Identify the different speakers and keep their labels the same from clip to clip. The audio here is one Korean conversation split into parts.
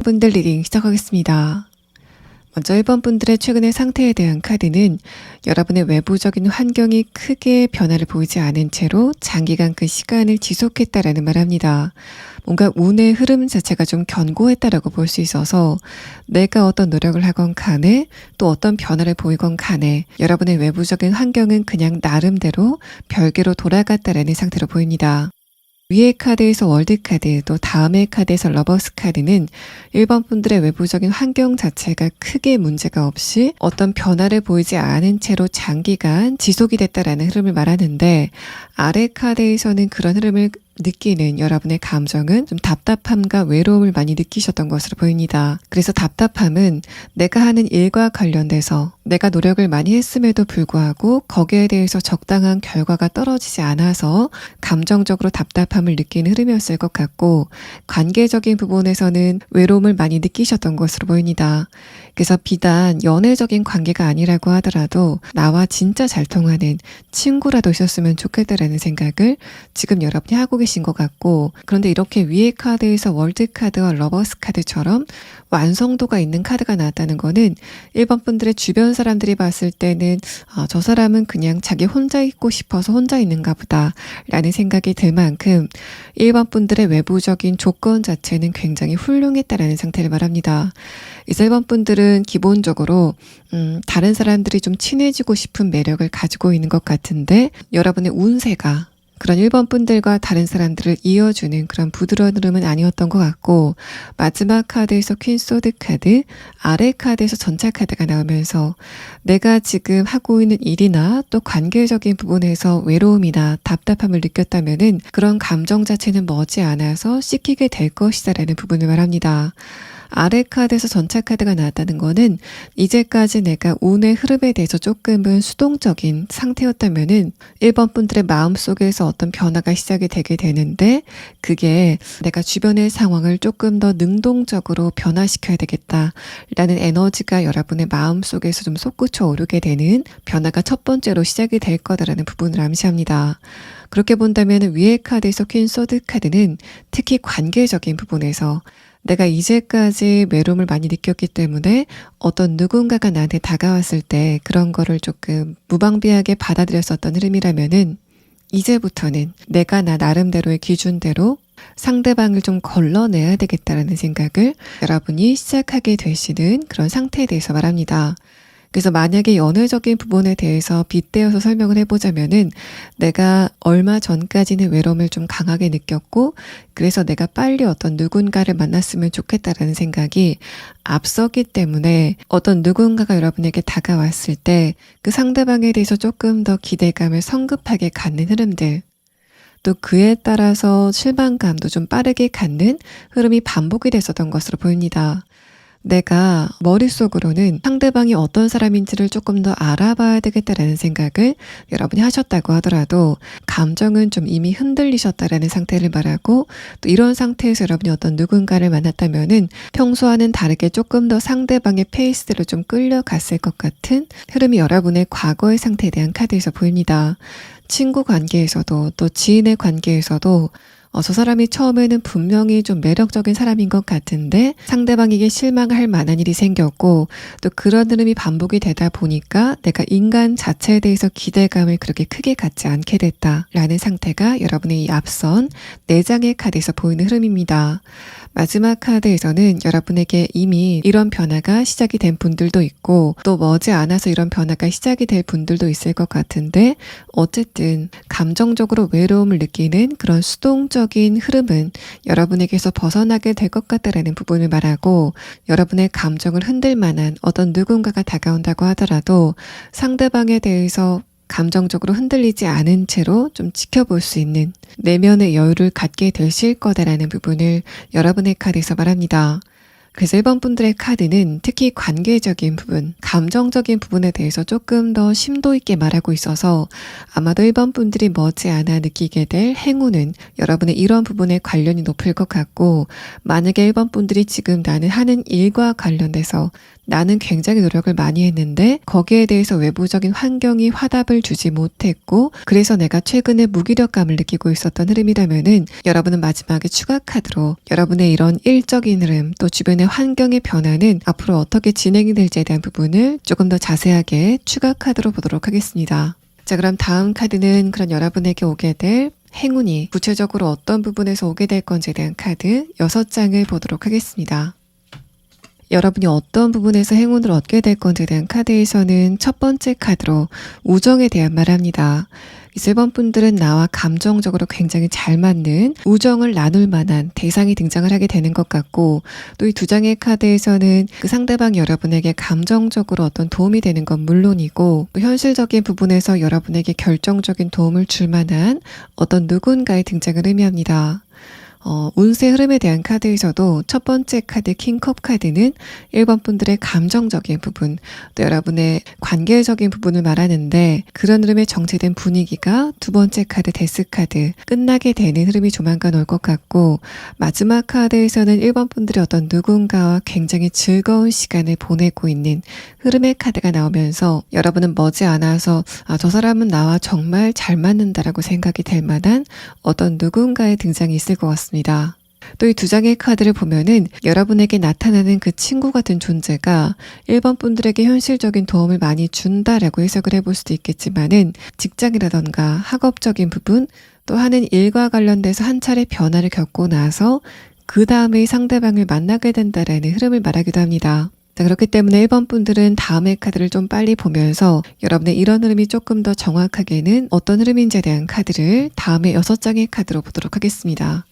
Speaker 1: 분들 리딩 시작하겠습니다. 먼저 1번 분들의 최근의 상태에 대한 카드는 여러분의 외부적인 환경이 크게 변화를 보이지 않은 채로 장기간 그 시간을 지속했다라는 말 합니다. 뭔가 운의 흐름 자체가 좀 견고했다라고 볼 수 있어서 내가 어떤 노력을 하건 간에 또 어떤 변화를 보이건 간에 여러분의 외부적인 환경은 그냥 나름대로 별개로 돌아갔다라는 상태로 보입니다. 위의 카드에서 월드카드, 또 다음의 카드에서 러버스 카드는 1번 분들의 외부적인 환경 자체가 크게 문제가 없이 어떤 변화를 보이지 않은 채로 장기간 지속이 됐다라는 흐름을 말하는데, 아래 카드에서는 그런 흐름을 느끼는 여러분의 감정은 좀 답답함과 외로움을 많이 느끼셨던 것으로 보입니다. 그래서 답답함은 내가 하는 일과 관련돼서 내가 노력을 많이 했음에도 불구하고 거기에 대해서 적당한 결과가 떨어지지 않아서 감정적으로 답답함을 느끼는 흐름이었을 것 같고, 관계적인 부분에서는 외로움을 많이 느끼셨던 것으로 보입니다. 그래서 비단 연애적인 관계가 아니라고 하더라도 나와 진짜 잘 통하는 친구라도 있었으면 좋겠다라는 생각을 지금 여러분이 하고 계신 것 같고, 그런데 이렇게 위의 카드에서 월드카드와 러버스 카드처럼 완성도가 있는 카드가 나왔다는 거는 1번 분들의 주변 사람들이 봤을 때는 저 사람은 그냥 자기 혼자 있고 싶어서 혼자 있는가 보다 라는 생각이 들 만큼 1번 분들의 외부적인 조건 자체는 굉장히 훌륭했다라는 상태를 말합니다. 그래서 1번 분들은 기본적으로 다른 사람들이 좀 친해지고 싶은 매력을 가지고 있는 것 같은데, 여러분의 운세가 그런 1번 분들과 다른 사람들을 이어주는 그런 부드러운 흐름은 아니었던 것 같고, 마지막 카드에서 퀸 소드 카드, 아래 카드에서 전차 카드가 나오면서 내가 지금 하고 있는 일이나 또 관계적인 부분에서 외로움이나 답답함을 느꼈다면은 그런 감정 자체는 머지않아서 씻기게 될 것이다라는 부분을 말합니다. 아래 카드에서 전차 카드가 나왔다는 거는 이제까지 내가 운의 흐름에 대해서 조금은 수동적인 상태였다면은 1번 분들의 마음속에서 어떤 변화가 시작이 되게 되는데, 그게 내가 주변의 상황을 조금 더 능동적으로 변화시켜야 되겠다라는 에너지가 여러분의 마음속에서 좀 솟구쳐 오르게 되는 변화가 첫 번째로 시작이 될 거다라는 부분을 암시합니다. 그렇게 본다면 위의 카드에서 퀸 소드 카드는 특히 관계적인 부분에서 내가 이제까지 외로움을 많이 느꼈기 때문에 어떤 누군가가 나한테 다가왔을 때 그런 거를 조금 무방비하게 받아들였었던 흐름이라면은, 이제부터는 내가 나 나름대로의 기준대로 상대방을 좀 걸러내야 되겠다라는 생각을 여러분이 시작하게 되시는 그런 상태에 대해서 말합니다. 그래서 만약에 연애적인 부분에 대해서 빗대어서 설명을 해보자면은 내가 얼마 전까지는 외로움을 좀 강하게 느꼈고 그래서 내가 빨리 어떤 누군가를 만났으면 좋겠다라는 생각이 앞서기 때문에 어떤 누군가가 여러분에게 다가왔을 때 그 상대방에 대해서 조금 더 기대감을 성급하게 갖는 흐름들, 또 그에 따라서 실망감도 좀 빠르게 갖는 흐름이 반복이 됐었던 것으로 보입니다. 내가 머릿속으로는 상대방이 어떤 사람인지를 조금 더 알아봐야 되겠다라는 생각을 여러분이 하셨다고 하더라도 감정은 좀 이미 흔들리셨다라는 상태를 말하고, 또 이런 상태에서 여러분이 어떤 누군가를 만났다면은 평소와는 다르게 조금 더 상대방의 페이스대로 좀 끌려갔을 것 같은 흐름이 여러분의 과거의 상태에 대한 카드에서 보입니다. 친구 관계에서도 또 지인의 관계에서도 저 사람이 처음에는 분명히 좀 매력적인 사람인 것 같은데 상대방에게 실망할 만한 일이 생겼고, 또 그런 흐름이 반복이 되다 보니까 내가 인간 자체에 대해서 기대감을 그렇게 크게 갖지 않게 됐다라는 상태가 여러분의 이 앞선 4장의 카드에서 보이는 흐름입니다. 마지막 카드에서는 여러분에게 이미 이런 변화가 시작이 된 분들도 있고 또 머지않아서 이런 변화가 시작이 될 분들도 있을 것 같은데, 어쨌든 감정적으로 외로움을 느끼는 그런 수동적인 흐름은 여러분에게서 벗어나게 될 것 같다라는 부분을 말하고, 여러분의 감정을 흔들 만한 어떤 누군가가 다가온다고 하더라도 상대방에 대해서 감정적으로 흔들리지 않은 채로 좀 지켜볼 수 있는 내면의 여유를 갖게 되실 거다라는 부분을 여러분의 카드에서 말합니다. 그래서 1번 분들의 카드는 특히 관계적인 부분, 감정적인 부분에 대해서 조금 더 심도 있게 말하고 있어서 아마도 1번 분들이 머지않아 느끼게 될 행운은 여러분의 이런 부분에 관련이 높을 것 같고, 만약에 1번 분들이 지금 나는 하는 일과 관련돼서 나는 굉장히 노력을 많이 했는데 거기에 대해서 외부적인 환경이 화답을 주지 못했고 그래서 내가 최근에 무기력감을 느끼고 있었던 흐름이라면은 여러분은 마지막에 추가 카드로 여러분의 이런 일적인 흐름 또 주변의 환경의 변화는 앞으로 어떻게 진행이 될지에 대한 부분을 조금 더 자세하게 추가 카드로 보도록 하겠습니다. 자, 그럼 다음 카드는 그런 여러분에게 오게 될 행운이 구체적으로 어떤 부분에서 오게 될 건지에 대한 카드 6장을 보도록 하겠습니다. 여러분이 어떤 부분에서 행운을 얻게 될 건지에 대한 카드에서는 첫 번째 카드로 우정에 대한 말합니다. 1번 분들은 나와 감정적으로 굉장히 잘 맞는 우정을 나눌 만한 대상이 등장을 하게 되는 것 같고, 또 이 2장의 카드에서는 그 상대방 여러분에게 감정적으로 어떤 도움이 되는 건 물론이고 또 현실적인 부분에서 여러분에게 결정적인 도움을 줄 만한 어떤 누군가의 등장을 의미합니다. 운세 흐름에 대한 카드에서도 첫 번째 카드 킹컵 카드는 1번 분들의 감정적인 부분, 또 여러분의 관계적인 부분을 말하는데 그런 흐름에 정체된 분위기가 두 번째 카드 데스 카드 끝나게 되는 흐름이 조만간 올 것 같고, 마지막 카드에서는 1번 분들이 어떤 누군가와 굉장히 즐거운 시간을 보내고 있는 흐름의 카드가 나오면서 여러분은 머지않아서 저 사람은 나와 정말 잘 맞는다라고 생각이 될 만한 어떤 누군가의 등장이 있을 것 같습니다. 또 이 2장의 카드를 보면은 여러분에게 나타나는 그 친구 같은 존재가 1번 분들에게 현실적인 도움을 많이 준다라고 해석을 해볼 수도 있겠지만은 직장이라던가 학업적인 부분 또 하는 일과 관련돼서 한 차례 변화를 겪고 나서 그 다음에 상대방을 만나게 된다라는 흐름을 말하기도 합니다. 자, 그렇기 때문에 1번 분들은 다음의 카드를 좀 빨리 보면서 여러분의 이런 흐름이 조금 더 정확하게는 어떤 흐름인지에 대한 카드를 다음에 6장의 카드로 보도록 하겠습니다.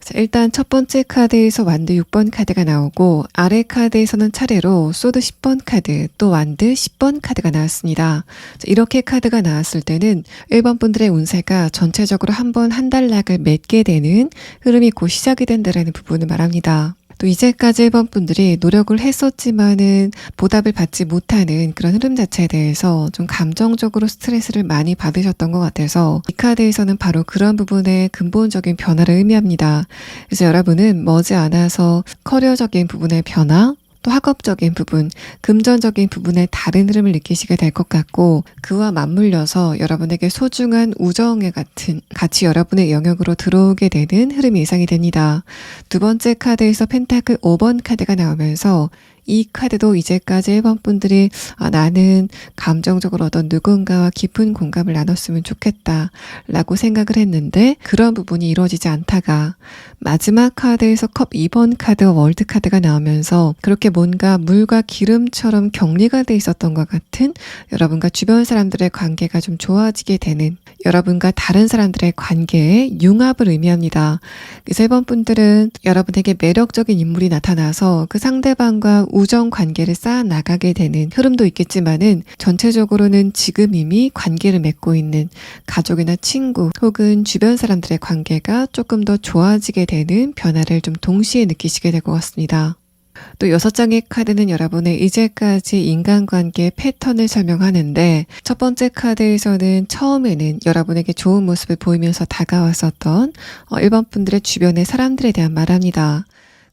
Speaker 1: 자, 일단 첫 번째 카드에서 완드 6번 카드가 나오고 아래 카드에서는 차례로 소드 10번 카드 또 완드 10번 카드가 나왔습니다. 자, 이렇게 카드가 나왔을 때는 1번 분들의 운세가 전체적으로 한번 한 단락을 맺게 되는 흐름이 곧 시작이 된다는 부분을 말합니다. 또 이제까지 1번 분들이 노력을 했었지만은 보답을 받지 못하는 그런 흐름 자체에 대해서 좀 감정적으로 스트레스를 많이 받으셨던 것 같아서 이 카드에서는 바로 그런 부분의 근본적인 변화를 의미합니다. 그래서 여러분은 머지않아서 커리어적인 부분의 변화 또 학업적인 부분, 금전적인 부분에 다른 흐름을 느끼시게 될 것 같고 그와 맞물려서 여러분에게 소중한 우정의 같은 같이 여러분의 영역으로 들어오게 되는 흐름이 예상이 됩니다. 두 번째 카드에서 펜타클 5번 카드가 나오면서 이 카드도 이제까지 1번 분들이 나는 감정적으로 어떤 누군가와 깊은 공감을 나눴으면 좋겠다 라고 생각을 했는데 그런 부분이 이루어지지 않다가 마지막 카드에서 컵 2번 카드와 월드 카드가 나오면서 그렇게 뭔가 물과 기름처럼 격리가 돼 있었던 것 같은 여러분과 주변 사람들의 관계가 좀 좋아지게 되는 여러분과 다른 사람들의 관계의 융합을 의미합니다. 그래서 1번 분들은 여러분에게 매력적인 인물이 나타나서 그 상대방과 우정 관계를 쌓아 나가게 되는 흐름도 있겠지만은 전체적으로는 지금 이미 관계를 맺고 있는 가족이나 친구 혹은 주변 사람들의 관계가 조금 더 좋아지게 되는 변화를 좀 동시에 느끼시게 될 것 같습니다. 또 6장의 카드는 여러분의 이제까지 인간관계 패턴을 설명하는데 첫 번째 카드에서는 처음에는 여러분에게 좋은 모습을 보이면서 다가왔었던 1번 분들의 주변의 사람들에 대한 말합니다.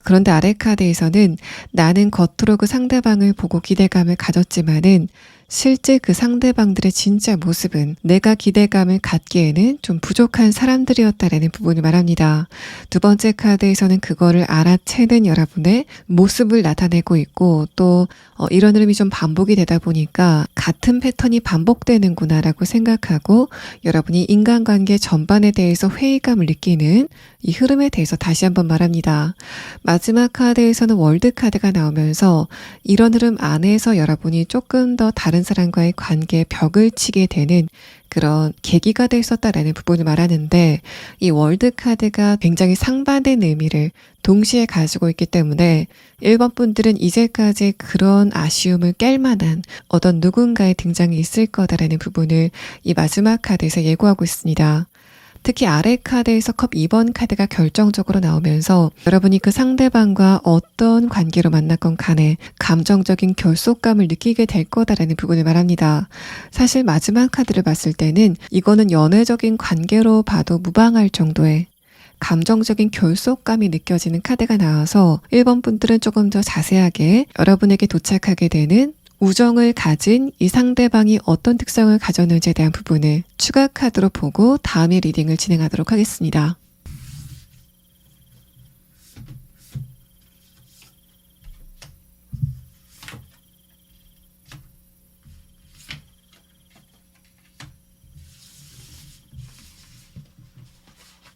Speaker 1: 그런데 아래 카드에서는 나는 겉으로 그 상대방을 보고 기대감을 가졌지만은 실제 그 상대방들의 진짜 모습은 내가 기대감을 갖기에는 좀 부족한 사람들이었다라는 부분을 말합니다. 두 번째 카드에서는 그거를 알아채는 여러분의 모습을 나타내고 있고 또 이런 흐름이 좀 반복이 되다 보니까 같은 패턴이 반복되는구나 라고 생각하고 여러분이 인간관계 전반에 대해서 회의감을 느끼는 이 흐름에 대해서 다시 한번 말합니다. 마지막 카드에서는 월드 카드가 나오면서 이런 흐름 안에서 여러분이 조금 더 다른 사람과의 관계에 벽을 치게 되는 그런 계기가 됐었다라는 부분을 말하는데 이 월드 카드가 굉장히 상반된 의미를 동시에 가지고 있기 때문에 1번 분들은 이제까지 그런 아쉬움을 깰 만한 어떤 누군가의 등장이 있을 거다라는 부분을 이 마지막 카드에서 예고하고 있습니다. 특히 아래 카드에서 컵 2번 카드가 결정적으로 나오면서 여러분이 그 상대방과 어떤 관계로 만났건 간에 감정적인 결속감을 느끼게 될 거다라는 부분을 말합니다. 사실 마지막 카드를 봤을 때는 이거는 연애적인 관계로 봐도 무방할 정도의 감정적인 결속감이 느껴지는 카드가 나와서 1번 분들은 조금 더 자세하게 여러분에게 도착하게 되는 우정을 가진 이 상대방이 어떤 특성을 가졌는지에 대한 부분을 추가 카드로 보고 다음의 리딩을 진행하도록 하겠습니다.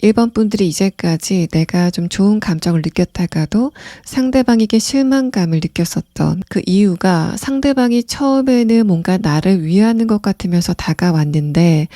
Speaker 1: 1번 분들이 이제까지 내가 좀 좋은 감정을 느꼈다가도 상대방에게 실망감을 느꼈었던 그 이유가 상대방이 처음에는 뭔가 나를 위하는 것 같으면서 다가왔는데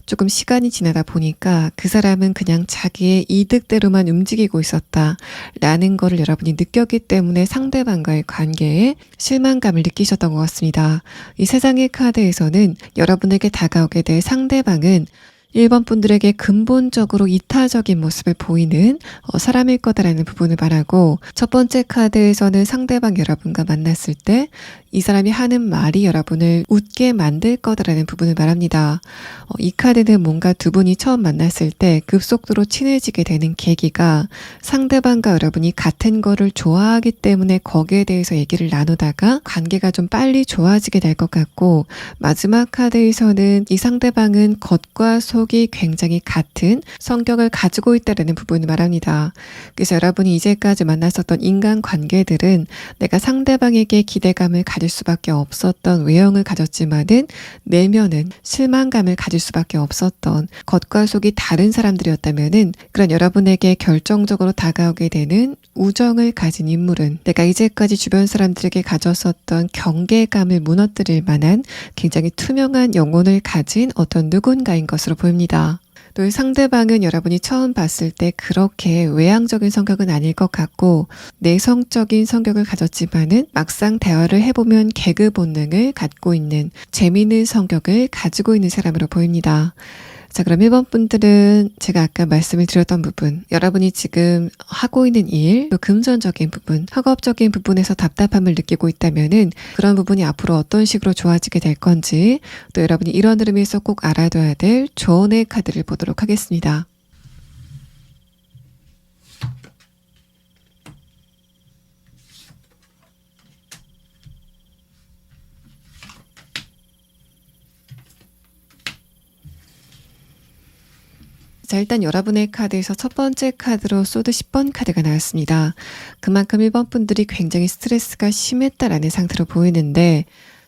Speaker 1: 조금 시간이 지나다 보니까 그 사람은 그냥 자기의 이득대로만 움직이고 있었다라는 거를 여러분이 느꼈기 때문에 상대방과의 관계에 실망감을 느끼셨던 것 같습니다. 이 세상의 카드에서는 여러분에게 다가오게 될 상대방은 1번 분들에게 근본적으로 이타적인 모습을 보이는 사람일 거다라는 부분을 말하고 첫 번째 카드에서는 상대방 여러분과 만났을 때 이 사람이 하는 말이 여러분을 웃게 만들 거다라는 부분을 말합니다. 이 카드는 뭔가 두 분이 처음 만났을 때 급속도로 친해지게 되는 계기가 상대방과 여러분이 같은 거를 좋아하기 때문에 거기에 대해서 얘기를 나누다가 관계가 좀 빨리 좋아지게 될 것 같고 마지막 카드에서는 이 상대방은 겉과 속이 굉장히 같은 성격을 가지고 있다는 부분을 말합니다. 그래서 여러분이 이제까지 만났었던 인간관계들은 내가 상대방에게 기대감을 가질 수밖에 없었던 외형을 가졌지만은 내면은 실망감을 가질 수밖에 없었던 겉과 속이 다른 사람들이었다면은 그런 여러분에게 결정적으로 다가오게 되는 우정을 가진 인물은 내가 이제까지 주변 사람들에게 가졌었던 경계감을 무너뜨릴 만한 굉장히 투명한 영혼을 가진 어떤 누군가인 것으로 보입니다. 또 상대방은 여러분이 처음 봤을 때 그렇게 외향적인 성격은 아닐 것 같고 내성적인 성격을 가졌지만은 막상 대화를 해보면 개그 본능을 갖고 있는 재미있는 성격을 가지고 있는 사람으로 보입니다. 자, 그럼 1번 분들은 제가 아까 말씀을 드렸던 부분, 여러분이 지금 하고 있는 일, 또 금전적인 부분, 학업적인 부분에서 답답함을 느끼고 있다면은 그런 부분이 앞으로 어떤 식으로 좋아지게 될 건지, 또 여러분이 이런 흐름에서 꼭 알아둬야 될 조언의 카드를 보도록 하겠습니다. 자, 자, 일단 여러분의 카드에서 첫 번째 카드로 소드 10번 카드가 나왔습니다. 그만큼 1번 분들이 굉장히 스트레스가 심했다라는 상태로 보이는데,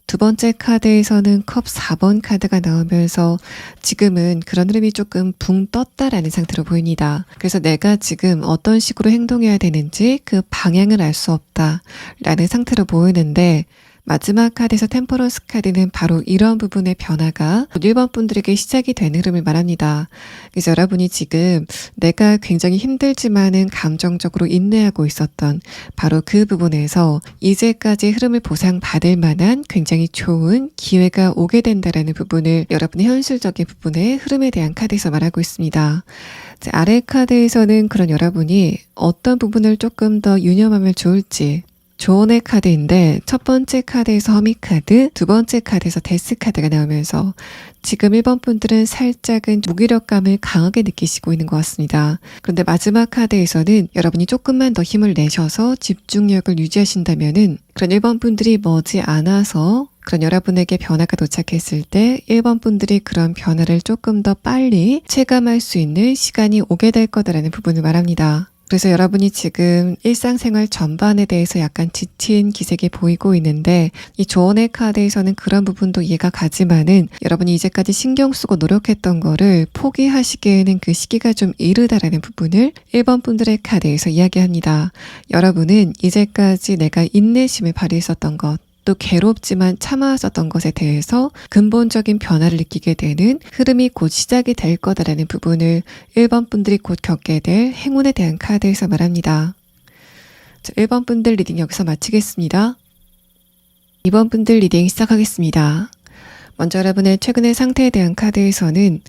Speaker 1: 두 번째 카드에서는 컵 4번 카드가 나오면서 지금은 그런 흐름이 조금 붕 떴다라는 상태로 보입니다. 그래서 내가 지금 어떤 식으로 행동해야 되는지 그 방향을 알 수 없다라는 상태로 보이는데, 마지막 카드에서 템퍼런스 카드는 바로 이런 부분의 변화가 1번 분들에게 시작이 된 흐름을 말합니다. 그래서 여러분이 지금 내가 굉장히 힘들지만은 감정적으로 인내하고 있었던 바로 그 부분에서 이제까지 흐름을 보상받을 만한 굉장히 좋은 기회가 오게 된다라는 부분을 여러분의 현실적인 부분의 흐름에 대한 카드에서 말하고 있습니다. 아래 카드에서는 그런 여러분이 어떤 부분을 조금 더 유념하면 좋을지 조언의 카드인데, 첫 번째 카드에서 허미 카드, 두 번째 카드에서 데스 카드가 나오면서 지금 1번 분들은 살짝은 무기력감을 강하게 느끼시고 있는 것 같습니다. 그런데 마지막 카드에서는 여러분이 조금만 더 힘을 내셔서 집중력을 유지하신다면은 그런 1번 분들이 머지 않아서 그런 여러분에게 변화가 도착했을 때 1번 분들이 그런 변화를 조금 더 빨리 체감할 수 있는 시간이 오게 될 거다라는 부분을 말합니다. 그래서 여러분이 지금 일상생활 전반에 대해서 약간 지친 기색이 보이고 있는데, 이 조언의 카드에서는 그런 부분도 이해가 가지만은 여러분이 이제까지 신경 쓰고 노력했던 거를 포기하시기에는 그 시기가 좀 이르다라는 부분을 1번 분들의 카드에서 이야기합니다. 여러분은 이제까지 내가 인내심을 발휘했었던 것, 또 괴롭지만 참아왔었던 것에 대해서 근본적인 변화를 느끼게 되는 흐름이 곧 시작이 될 거다라는 부분을 1번 분들이 곧 겪게 될 행운에 대한 카드에서 말합니다. 자, 1번 분들 리딩 여기서 마치겠습니다. 2번 분들 리딩 시작하겠습니다. 먼저 여러분의 최근의 상태에 대한 카드에서는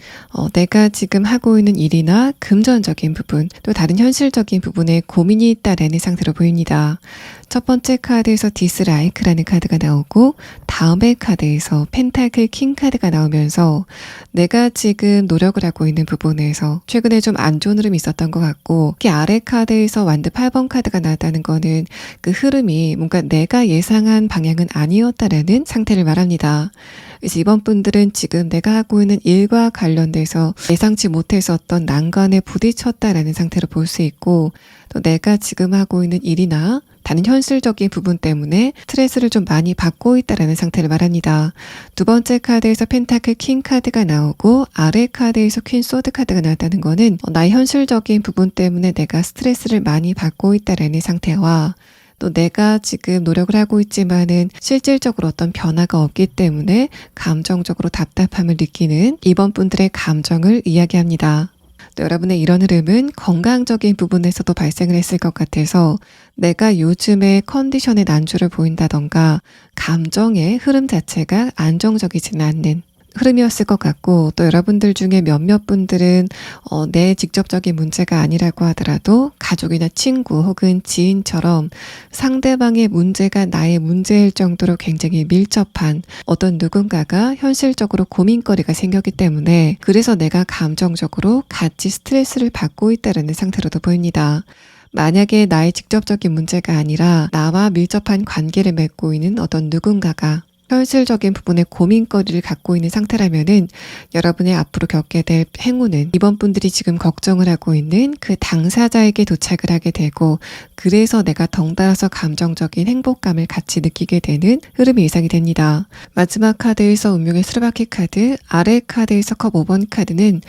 Speaker 1: 내가 지금 하고 있는 일이나 금전적인 부분, 또 다른 현실적인 부분에 고민이 있다라는 상태로 보입니다. 첫 번째 카드에서 디스라이크라는 카드가 나오고, 다음의 카드에서 펜타클 킹 카드가 나오면서 내가 지금 노력을 하고 있는 부분에서 최근에 좀 안 좋은 흐름이 있었던 것 같고, 특히 아래 카드에서 완드 8번 카드가 나왔다는 거는 그 흐름이 뭔가 내가 예상한 방향은 아니었다라는 상태를 말합니다. 그래서 이번 분들은 지금 내가 하고 있는 일과 관련돼서 예상치 못했었던 난관에 부딪혔다라는 상태로 볼 수 있고, 또 내가 지금 하고 있는 일이나 다른 현실적인 부분 때문에 스트레스를 좀 많이 받고 있다라는 상태를 말합니다. 두 번째 카드에서 펜타클 킹 카드가 나오고, 아래 카드에서 퀸 소드 카드가 나왔다는 거는 나의 현실적인 부분 때문에 내가 스트레스를 많이 받고 있다라는 상태와, 또 내가 지금 노력을 하고 있지만은 실질적으로 어떤 변화가 없기 때문에 감정적으로 답답함을 느끼는 이번 분들의 감정을 이야기합니다. 또 여러분의 이런 흐름은 건강적인 부분에서도 발생을 했을 것 같아서 내가 요즘에 컨디션에 난조를 보인다던가 감정의 흐름 자체가 안정적이지는 않는 흐름이었을 것 같고, 또 여러분들 중에 몇몇 분들은 내 직접적인 문제가 아니라고 하더라도 가족이나 친구 혹은 지인처럼 상대방의 문제가 나의 문제일 정도로 굉장히 밀접한 어떤 누군가가 현실적으로 고민거리가 생겼기 때문에, 그래서 내가 감정적으로 같이 스트레스를 받고 있다는 상태로도 보입니다. 만약에 나의 직접적인 문제가 아니라 나와 밀접한 관계를 맺고 있는 어떤 누군가가 현실적인 부분에 고민거리를 갖고 있는 상태라면은 여러분의 앞으로 겪게 될 행운은 이번 분들이 지금 걱정을 하고 있는 그 당사자에게 도착을 하게 되고, 그래서 내가 덩달아서 감정적인 행복감을 같이 느끼게 되는 흐름이 예상이 됩니다. 마지막 카드에서 운명의 수레바퀴 카드, 아래 카드에서 컵 5번 카드는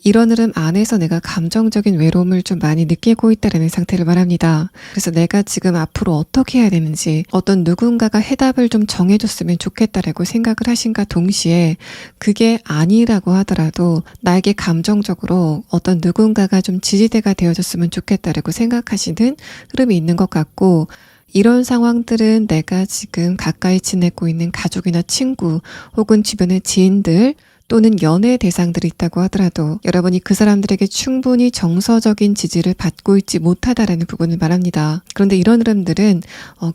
Speaker 1: 이런 흐름 안에서 내가 감정적인 외로움을 좀 많이 느끼고 있다는 상태를 말합니다. 그래서 내가 지금 앞으로 어떻게 해야 되는지, 어떤 누군가가 해답을 좀 정해줬으면 좋겠다라고 생각을 하신가 동시에, 그게 아니라고 하더라도 나에게 감정적으로 어떤 누군가가 좀 지지대가 되어줬으면 좋겠다라고 생각하시는 흐름이 있는 것 같고, 이런 상황들은 내가 지금 가까이 지내고 있는 가족이나 친구 혹은 주변의 지인들 또는 연애 대상들이 있다고 하더라도 여러분이 그 사람들에게 충분히 정서적인 지지를 받고 있지 못하다라는 부분을 말합니다. 그런데 이런 흐름들은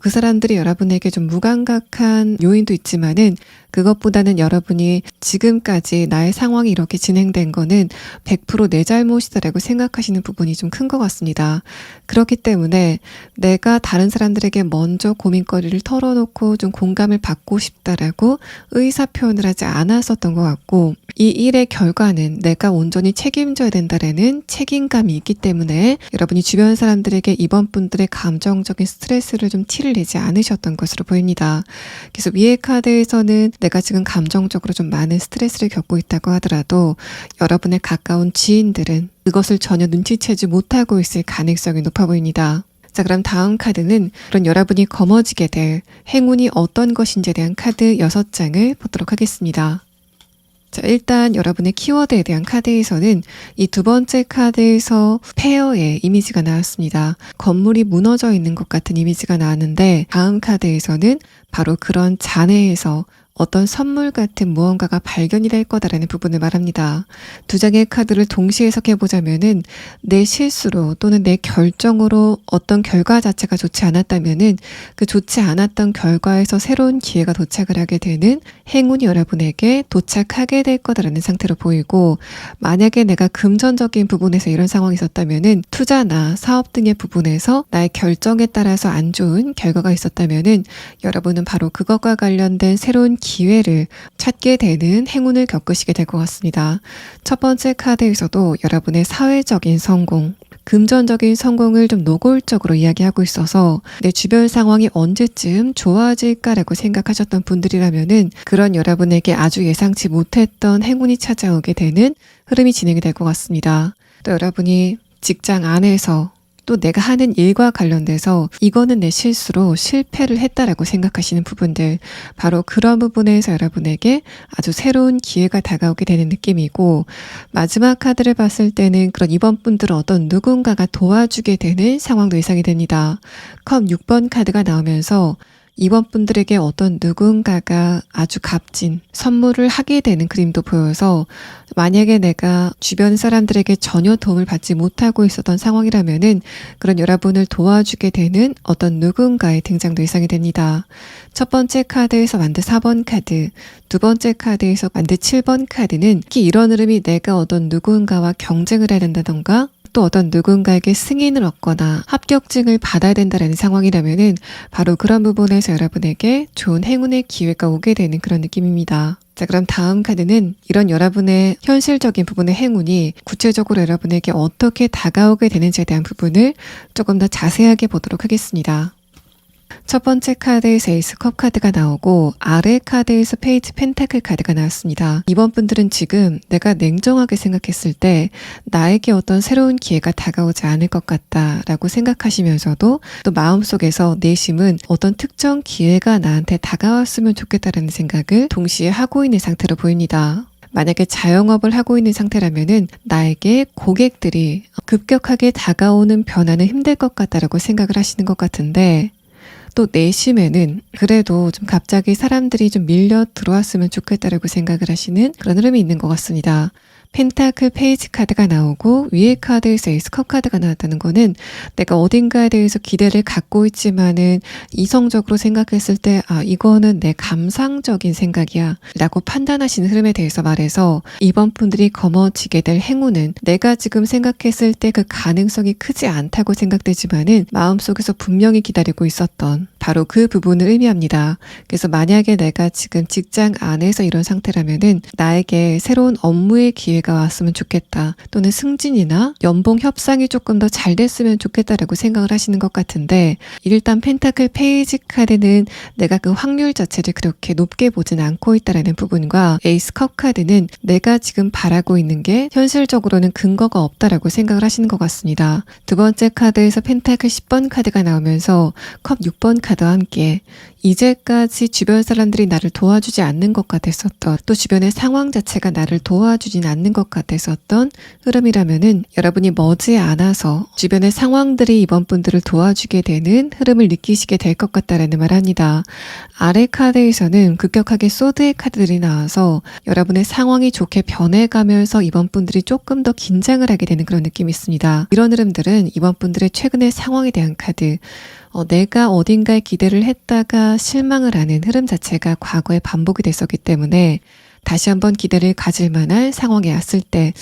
Speaker 1: 그 사람들이 여러분에게 좀 무감각한 요인도 있지만은, 그것보다는 여러분이 지금까지 나의 상황이 이렇게 진행된 거는 100% 내 잘못이다라고 생각하시는 부분이 좀 큰 것 같습니다. 그렇기 때문에 내가 다른 사람들에게 먼저 고민거리를 털어놓고 좀 공감을 받고 싶다라고 의사 표현을 하지 않았었던 것 같고, 있고 이 일의 결과는 내가 온전히 책임져야 된다라는 책임감이 있기 때문에 여러분이 주변 사람들에게 이번 분들의 감정적인 스트레스를 좀 티를 내지 않으셨던 것으로 보입니다. 그래서 위의 카드에서는 내가 지금 감정적으로 좀 많은 스트레스를 겪고 있다고 하더라도 여러분의 가까운 지인들은 그것을 전혀 눈치채지 못하고 있을 가능성이 높아 보입니다. 자, 그럼 다음 카드는 그런 여러분이 거머쥐게 될 행운이 어떤 것인지에 대한 카드 6장을 보도록 하겠습니다. 자, 일단 여러분의 키워드에 대한 카드에서는 이 두 번째 카드에서 페어의 이미지가 나왔습니다. 건물이 무너져 있는 것 같은 이미지가 나왔는데 다음 카드에서는 바로 그런 잔해에서 어떤 선물 같은 무언가가 발견이 될 거다라는 부분을 말합니다. 두 장의 카드를 동시에 해석해보자면은 내 실수로 또는 내 결정으로 어떤 결과 자체가 좋지 않았다면은 그 좋지 않았던 결과에서 새로운 기회가 도착을 하게 되는 행운이 여러분에게 도착하게 될 거다라는 상태로 보이고, 만약에 내가 금전적인 부분에서 이런 상황이 있었다면은 투자나 사업 등의 부분에서 나의 결정에 따라서 안 좋은 결과가 있었다면은 여러분은 바로 그것과 관련된 새로운 기회를 찾게 되는 행운을 겪으시게 될 것 같습니다. 첫 번째 카드에서도 여러분의 사회적인 성공, 금전적인 성공을 좀 노골적으로 이야기하고 있어서 내 주변 상황이 언제쯤 좋아질까라고 생각하셨던 분들이라면은 그런 여러분에게 아주 예상치 못했던 행운이 찾아오게 되는 흐름이 진행이 될 것 같습니다. 또 여러분이 직장 안에서 또 내가 하는 일과 관련돼서 이거는 내 실수로 실패를 했다라고 생각하시는 부분들, 바로 그런 부분에서 여러분에게 아주 새로운 기회가 다가오게 되는 느낌이고, 마지막 카드를 봤을 때는 그런 이번 분들은 어떤 누군가가 도와주게 되는 상황도 예상이 됩니다. 컵 6번 카드가 나오면서 이번 분들에게 어떤 누군가가 아주 값진 선물을 하게 되는 그림도 보여서, 만약에 내가 주변 사람들에게 전혀 도움을 받지 못하고 있었던 상황이라면은 그런 여러분을 도와주게 되는 어떤 누군가의 등장도 예상이 됩니다. 첫 번째 카드에서 만든 4번 카드, 두 번째 카드에서 만든 7번 카드는 특히 이런 흐름이 내가 어떤 누군가와 경쟁을 해야 된다던가 또 어떤 누군가에게 승인을 얻거나 합격증을 받아야 된다는 상황이라면은 바로 그런 부분에서 여러분에게 좋은 행운의 기회가 오게 되는 그런 느낌입니다. 자, 그럼 다음 카드는 이런 여러분의 현실적인 부분의 행운이 구체적으로 여러분에게 어떻게 다가오게 되는지에 대한 부분을 조금 더 자세하게 보도록 하겠습니다. 첫 번째 카드에서 에이스 컵 카드가 나오고 아래 카드에서 페이지 펜타클 카드가 나왔습니다. 이번 분들은 지금 내가 냉정하게 생각했을 때 나에게 어떤 새로운 기회가 다가오지 않을 것 같다라고 생각하시면서도 또 마음속에서 내심은 어떤 특정 기회가 나한테 다가왔으면 좋겠다라는 생각을 동시에 하고 있는 상태로 보입니다. 만약에 자영업을 하고 있는 상태라면은 나에게 고객들이 급격하게 다가오는 변화는 힘들 것 같다라고 생각을 하시는 것 같은데, 또 내심에는 그래도 좀 갑자기 사람들이 좀 밀려 들어왔으면 좋겠다라고 생각을 하시는 그런 흐름이 있는 것 같습니다. 펜타클 페이지 카드가 나오고 위에 카드에서 에이스 컵 카드가 나왔다는 거는 내가 어딘가에 대해서 기대를 갖고 있지만은 이성적으로 생각했을 때 이거는 내 감상적인 생각이야 라고 판단하시는 흐름에 대해서 말해서 이번 분들이 거머쥐게 될 행운은 내가 지금 생각했을 때 그 가능성이 크지 않다고 생각되지만은 마음속에서 분명히 기다리고 있었던 바로 그 부분을 의미합니다. 그래서 만약에 내가 지금 직장 안에서 이런 상태라면은 나에게 새로운 업무의 기회가 왔으면 좋겠다, 또는 승진이나 연봉 협상이 조금 더 잘 됐으면 좋겠다라고 생각을 하시는 것 같은데, 일단 펜타클 페이지 카드는 내가 그 확률 자체를 그렇게 높게 보진 않고 있다라는 부분과 에이스 컵 카드는 내가 지금 바라고 있는 게 현실적으로는 근거가 없다라고 생각을 하시는 것 같습니다. 두 번째 카드에서 펜타클 10번 카드가 나오면서 컵 6번 카드와 함께 이제까지 주변 사람들이 나를 도와주지 않는 것 같았었던, 또 주변의 상황 자체가 나를 도와주진 않는 것 같았었던 흐름이라면은 여러분이 머지않아서 주변의 상황들이 이번 분들을 도와주게 되는 흐름을 느끼시게 될 것 같다라는 말 합니다. 아래 카드에서는 급격하게 소드의 카드들이 나와서 여러분의 상황이 좋게 변해가면서 이번 분들이 조금 더 긴장을 하게 되는 그런 느낌이 있습니다. 이런 흐름들은 이번 분들의 최근의 상황에 대한 카드, 내가 어딘가에 기대를 했다가 실망을 하는 흐름 자체가 과거에 반복이 됐었기 때문에 다시 한번 기대를 가질 만한 상황에 왔을 때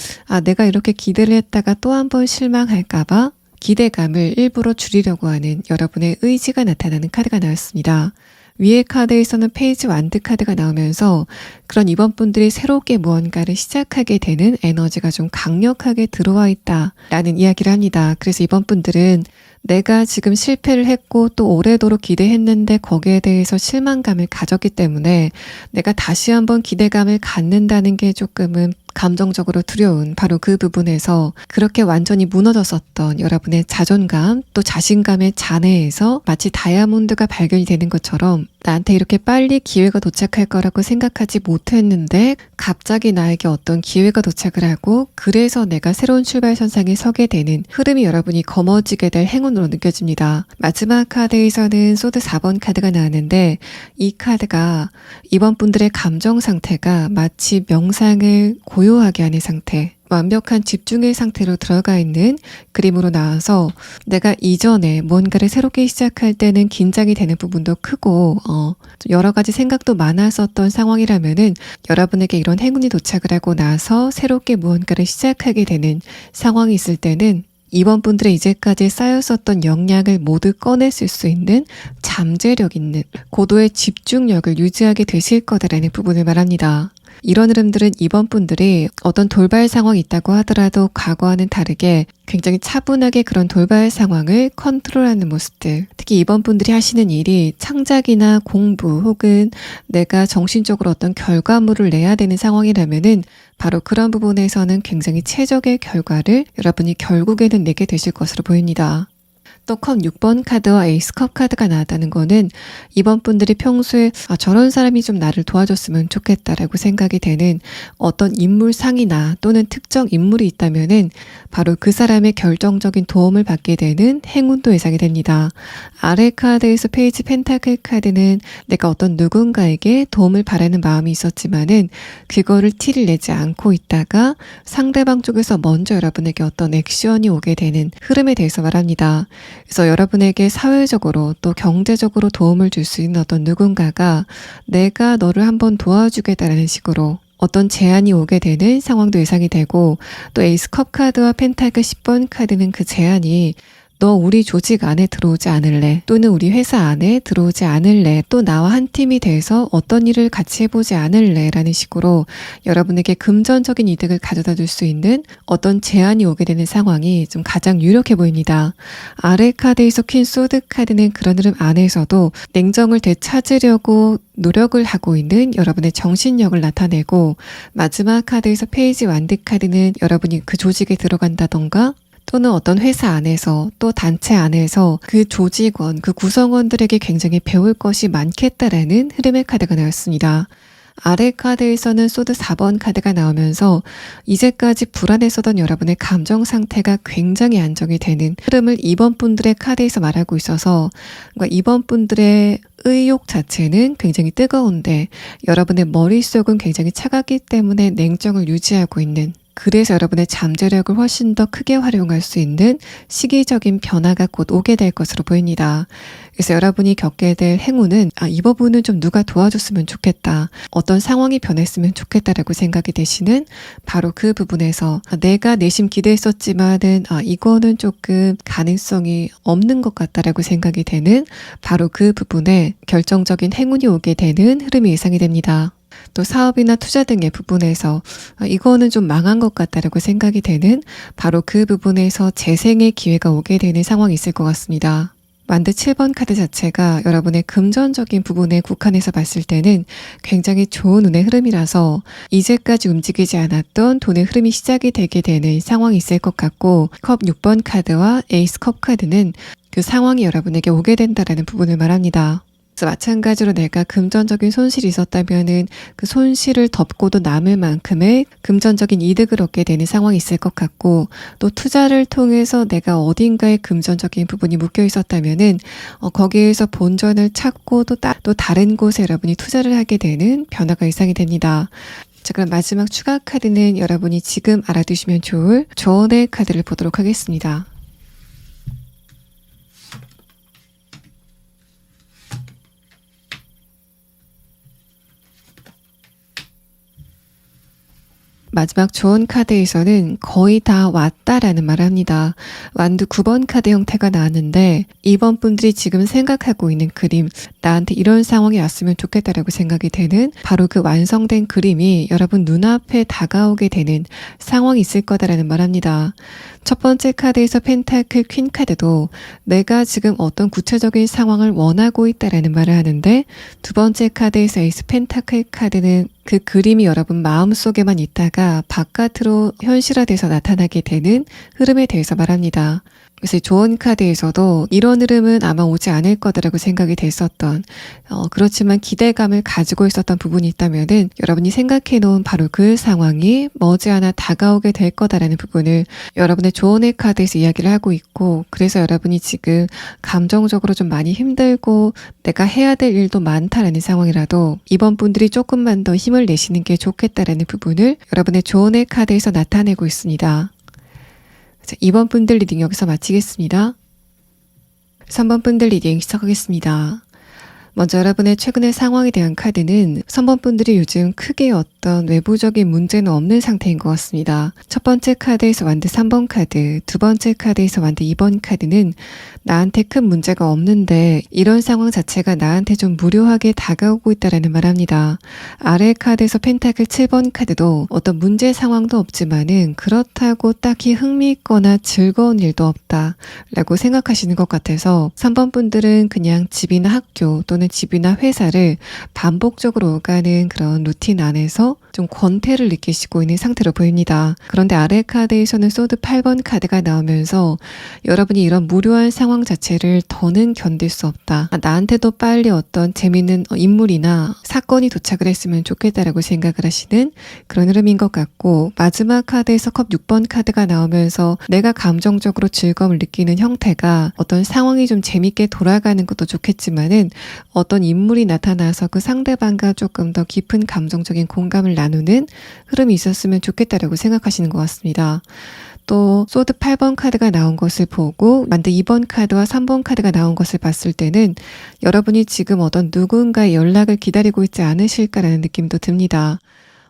Speaker 1: 내가 이렇게 기대를 했다가 또 한번 실망할까봐 기대감을 일부러 줄이려고 하는 여러분의 의지가 나타나는 카드가 나왔습니다. 위의 카드에서는 페이지 완드 카드가 나오면서 그런 이번 분들이 새롭게 무언가를 시작하게 되는 에너지가 좀 강력하게 들어와 있다라는 이야기를 합니다. 그래서 이번 분들은 내가 지금 실패를 했고 또 오래도록 기대했는데 거기에 대해서 실망감을 가졌기 때문에 내가 다시 한번 기대감을 갖는다는 게 조금은 감정적으로 두려운 바로 그 부분에서 그렇게 완전히 무너졌었던 여러분의 자존감 또 자신감의 잔해에서 마치 다이아몬드가 발견이 되는 것처럼 나한테 이렇게 빨리 기회가 도착할 거라고 생각하지 못했는데 갑자기 나에게 어떤 기회가 도착을 하고 그래서 내가 새로운 출발선상에 서게 되는 흐름이 여러분이 거머쥐게 될 행운으로 느껴집니다. 마지막 카드에서는 소드 4번 카드가 나왔는데 이 카드가 이번 분들의 감정 상태가 마치 명상을 고요하게 하는 상태, 완벽한 집중의 상태로 들어가 있는 그림으로 나와서 내가 이전에 뭔가를 새롭게 시작할 때는 긴장이 되는 부분도 크고 여러 가지 생각도 많았었던 상황이라면은 여러분에게 이런 행운이 도착을 하고 나서 새롭게 무언가를 시작하게 되는 상황이 있을 때는 이번 분들의 이제까지 쌓였었던 역량을 모두 꺼냈을 수 있는 잠재력 있는 고도의 집중력을 유지하게 되실 거다라는 부분을 말합니다. 이런 흐름들은 이번 분들이 어떤 돌발 상황이 있다고 하더라도 과거와는 다르게 굉장히 차분하게 그런 돌발 상황을 컨트롤하는 모습들. 특히 이번 분들이 하시는 일이 창작이나 공부 혹은 내가 정신적으로 어떤 결과물을 내야 되는 상황이라면은 바로 그런 부분에서는 굉장히 최적의 결과를 여러분이 결국에는 내게 되실 것으로 보입니다. 또 컵 6번 카드와 에이스 컵 카드가 나왔다는 거는 이번 분들이 평소에 저런 사람이 좀 나를 도와줬으면 좋겠다라고 생각이 되는 어떤 인물상이나 또는 특정 인물이 있다면은 바로 그 사람의 결정적인 도움을 받게 되는 행운도 예상이 됩니다. 아래 카드에서 페이지 펜타클 카드는 내가 어떤 누군가에게 도움을 바라는 마음이 있었지만은 그거를 티를 내지 않고 있다가 상대방 쪽에서 먼저 여러분에게 어떤 액션이 오게 되는 흐름에 대해서 말합니다. 그래서 여러분에게 사회적으로 또 경제적으로 도움을 줄 수 있는 어떤 누군가가 내가 너를 한번 도와주겠다라는 식으로 어떤 제안이 오게 되는 상황도 예상이 되고 또 에이스 컵 카드와 펜타클 10번 카드는 그 제안이 너 우리 조직 안에 들어오지 않을래? 또는 우리 회사 안에 들어오지 않을래? 또 나와 한 팀이 돼서 어떤 일을 같이 해보지 않을래? 라는 식으로 여러분에게 금전적인 이득을 가져다 줄 수 있는 어떤 제안이 오게 되는 상황이 좀 가장 유력해 보입니다. 아래 카드에서 퀸 소드 카드는 그런 흐름 안에서도 냉정을 되찾으려고 노력을 하고 있는 여러분의 정신력을 나타내고 마지막 카드에서 페이지 완드 카드는 여러분이 그 조직에 들어간다던가 또는 어떤 회사 안에서 또 단체 안에서 그 조직원, 그 구성원들에게 굉장히 배울 것이 많겠다라는 흐름의 카드가 나왔습니다. 아래 카드에서는 소드 4번 카드가 나오면서 이제까지 불안했었던 여러분의 감정 상태가 굉장히 안정이 되는 흐름을 이번 분들의 카드에서 말하고 있어서 이번 분들의 의욕 자체는 굉장히 뜨거운데 여러분의 머릿속은 굉장히 차갑기 때문에 냉정을 유지하고 있는 그래서 여러분의 잠재력을 훨씬 더 크게 활용할 수 있는 시기적인 변화가 곧 오게 될 것으로 보입니다. 그래서 여러분이 겪게 될 행운은 이 부분은 좀 누가 도와줬으면 좋겠다. 어떤 상황이 변했으면 좋겠다라고 생각이 되시는 바로 그 부분에서 내가 내심 기대했었지만은 이거는 조금 가능성이 없는 것 같다라고 생각이 되는 바로 그 부분에 결정적인 행운이 오게 되는 흐름이 예상이 됩니다. 또 사업이나 투자 등의 부분에서 이거는 좀 망한 것 같다라고 생각이 되는 바로 그 부분에서 재생의 기회가 오게 되는 상황이 있을 것 같습니다. 완드 7번 카드 자체가 여러분의 금전적인 부분에 국한해서 봤을 때는 굉장히 좋은 운의 흐름이라서 이제까지 움직이지 않았던 돈의 흐름이 시작이 되게 되는 상황이 있을 것 같고 컵 6번 카드와 에이스 컵 카드는 그 상황이 여러분에게 오게 된다라는 부분을 말합니다. 그래서 마찬가지로 내가 금전적인 손실이 있었다면은 그 손실을 덮고도 남을 만큼의 금전적인 이득을 얻게 되는 상황이 있을 것 같고 또 투자를 통해서 내가 어딘가에 금전적인 부분이 묶여 있었다면은 거기에서 본전을 찾고 또 다른 곳에 여러분이 투자를 하게 되는 변화가 예상이 됩니다. 자, 그럼 마지막 추가 카드는 여러분이 지금 알아두시면 좋을 조언의 카드를 보도록 하겠습니다. 마지막 조언 카드에서는 거의 다 왔다라는 말을 합니다. 완두 9번 카드 형태가 나왔는데 이번 분들이 지금 생각하고 있는 그림, 나한테 이런 상황이 왔으면 좋겠다라고 생각이 되는 바로 그 완성된 그림이 여러분 눈앞에 다가오게 되는 상황이 있을 거다라는 말 합니다. 첫 번째 카드에서 펜타클 퀸 카드도 내가 지금 어떤 구체적인 상황을 원하고 있다라는 말을 하는데, 두 번째 카드에서 에이스 펜타클 카드는 그 그림이 여러분 마음속에만 있다가 바깥으로 현실화돼서 나타나게 되는 흐름에 대해서 말합니다. 그래서 조언 카드에서도 이런 흐름은 아마 오지 않을 거다라고 생각이 됐었던, 그렇지만 기대감을 가지고 있었던 부분이 있다면은 여러분이 생각해 놓은 바로 그 상황이 머지않아 다가오게 될 거다라는 부분을 여러분의 조언의 카드에서 이야기를 하고 있고, 그래서 여러분이 지금 감정적으로 좀 많이 힘들고 내가 해야 될 일도 많다라는 상황이라도 이번 분들이 조금만 더 힘을 내시는 게 좋겠다라는 부분을 여러분의 조언의 카드에서 나타내고 있습니다. 자, 2번 분들 리딩 여기서 마치겠습니다. 3번 분들 리딩 시작하겠습니다. 먼저 여러분의 최근의 상황에 대한 카드는 3번 분들이 요즘 크게 어떤 외부적인 문제는 없는 상태인 것 같습니다. 첫 번째 카드에서 완드 3번 카드, 두 번째 카드에서 완드 2번 카드는 나한테 큰 문제가 없는데 이런 상황 자체가 나한테 좀 무료하게 다가오고 있다라는 말합니다. 아래 카드에서 펜타클 7번 카드도 어떤 문제 상황도 없지만은 그렇다고 딱히 흥미있거나 즐거운 일도 없다 라고 생각하시는 것 같아서 3번 분들은 그냥 집이나 학교 또는 집이나 회사를 반복적으로 오가는 그런 루틴 안에서 좀 권태를 느끼시고 있는 상태로 보입니다. 그런데 아래 카드에서는 소드 8번 카드가 나오면서 여러분이 이런 무료한 상황 자체를 더는 견딜 수 없다. 나한테도 빨리 어떤 재밌는 인물이나 사건이 도착을 했으면 좋겠다라고 생각을 하시는 그런 흐름인 것 같고, 마지막 카드에서 컵 6번 카드가 나오면서 내가 감정적으로 즐거움을 느끼는 형태가 어떤 상황이 좀 재밌게 돌아가는 것도 좋겠지만은 어떤 인물이 나타나서 그 상대방과 조금 더 깊은 감정적인 공감을 나누는 흐름이 있었으면 좋겠다라고 생각하시는 것 같습니다. 또 소드 8번 카드가 나온 것을 보고 만드 2번 카드와 3번 카드가 나온 것을 봤을 때는 여러분이 지금 어떤 누군가의 연락을 기다리고 있지 않으실까라는 느낌도 듭니다.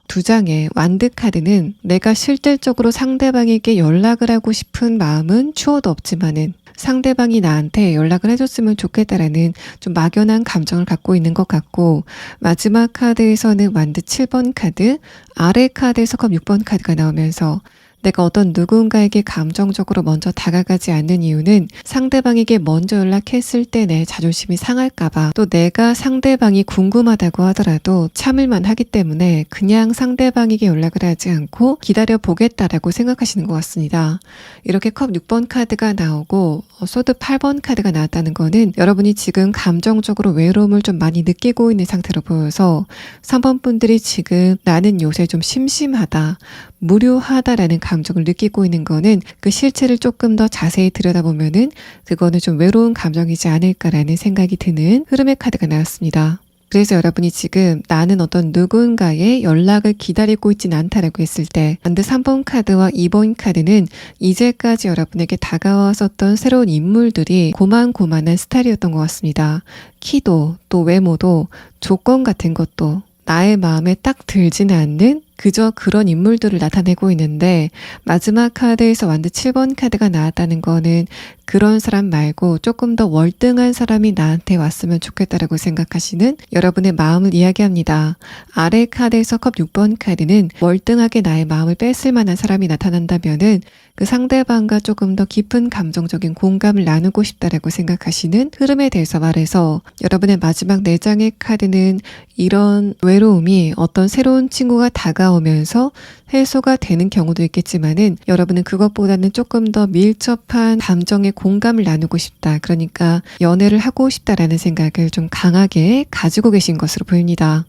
Speaker 1: 두 장의 완드 카드는 내가 실질적으로 상대방에게 연락을 하고 싶은 마음은 추워도 없지만은 상대방이 나한테 연락을 해줬으면 좋겠다라는 좀 막연한 감정을 갖고 있는 것 같고, 마지막 카드에서는 완드 7번 카드, 아래 카드에서 컵 6번 카드가 나오면서 내가 어떤 누군가에게 감정적으로 먼저 다가가지 않는 이유는 상대방에게 먼저 연락했을 때 내 자존심이 상할까봐, 또 내가 상대방이 궁금하다고 하더라도 참을만 하기 때문에 그냥 상대방에게 연락을 하지 않고 기다려보겠다라고 생각하시는 것 같습니다. 이렇게 컵 6번 카드가 나오고 소드 8번 카드가 나왔다는 거는 여러분이 지금 감정적으로 외로움을 좀 많이 느끼고 있는 상태로 보여서 3번 분들이 지금 나는 요새 좀 심심하다, 무료하다라는 감정을 느끼고 있는 거는 그 실체를 조금 더 자세히 들여다보면은 그거는 좀 외로운 감정이지 않을까라는 생각이 드는 흐름의 카드가 나왔습니다. 그래서 여러분이 지금 나는 어떤 누군가의 연락을 기다리고 있진 않다라고 했을 때 반드 3번 카드와 2번 카드는 이제까지 여러분에게 다가왔었던 새로운 인물들이 고만고만한 스타일이었던 것 같습니다. 키도 또 외모도 조건 같은 것도 나의 마음에 딱 들지는 않는 그저 그런 인물들을 나타내고 있는데, 마지막 카드에서 완드 7번 카드가 나왔다는 거는 그런 사람 말고 조금 더 월등한 사람이 나한테 왔으면 좋겠다라고 생각하시는 여러분의 마음을 이야기합니다. 아래 카드에서 컵 6번 카드는 월등하게 나의 마음을 뺏을 만한 사람이 나타난다면은 그 상대방과 조금 더 깊은 감정적인 공감을 나누고 싶다라고 생각하시는 흐름에 대해서 말해서, 여러분의 마지막 4장의 카드는 이런 외로움이 어떤 새로운 친구가 다가오면서 해소가 되는 경우도 있겠지만은 여러분은 그것보다는 조금 더 밀접한 감정의 공감을 나누고 싶다, 그러니까 연애를 하고 싶다라는 생각을 좀 강하게 가지고 계신 것으로 보입니다.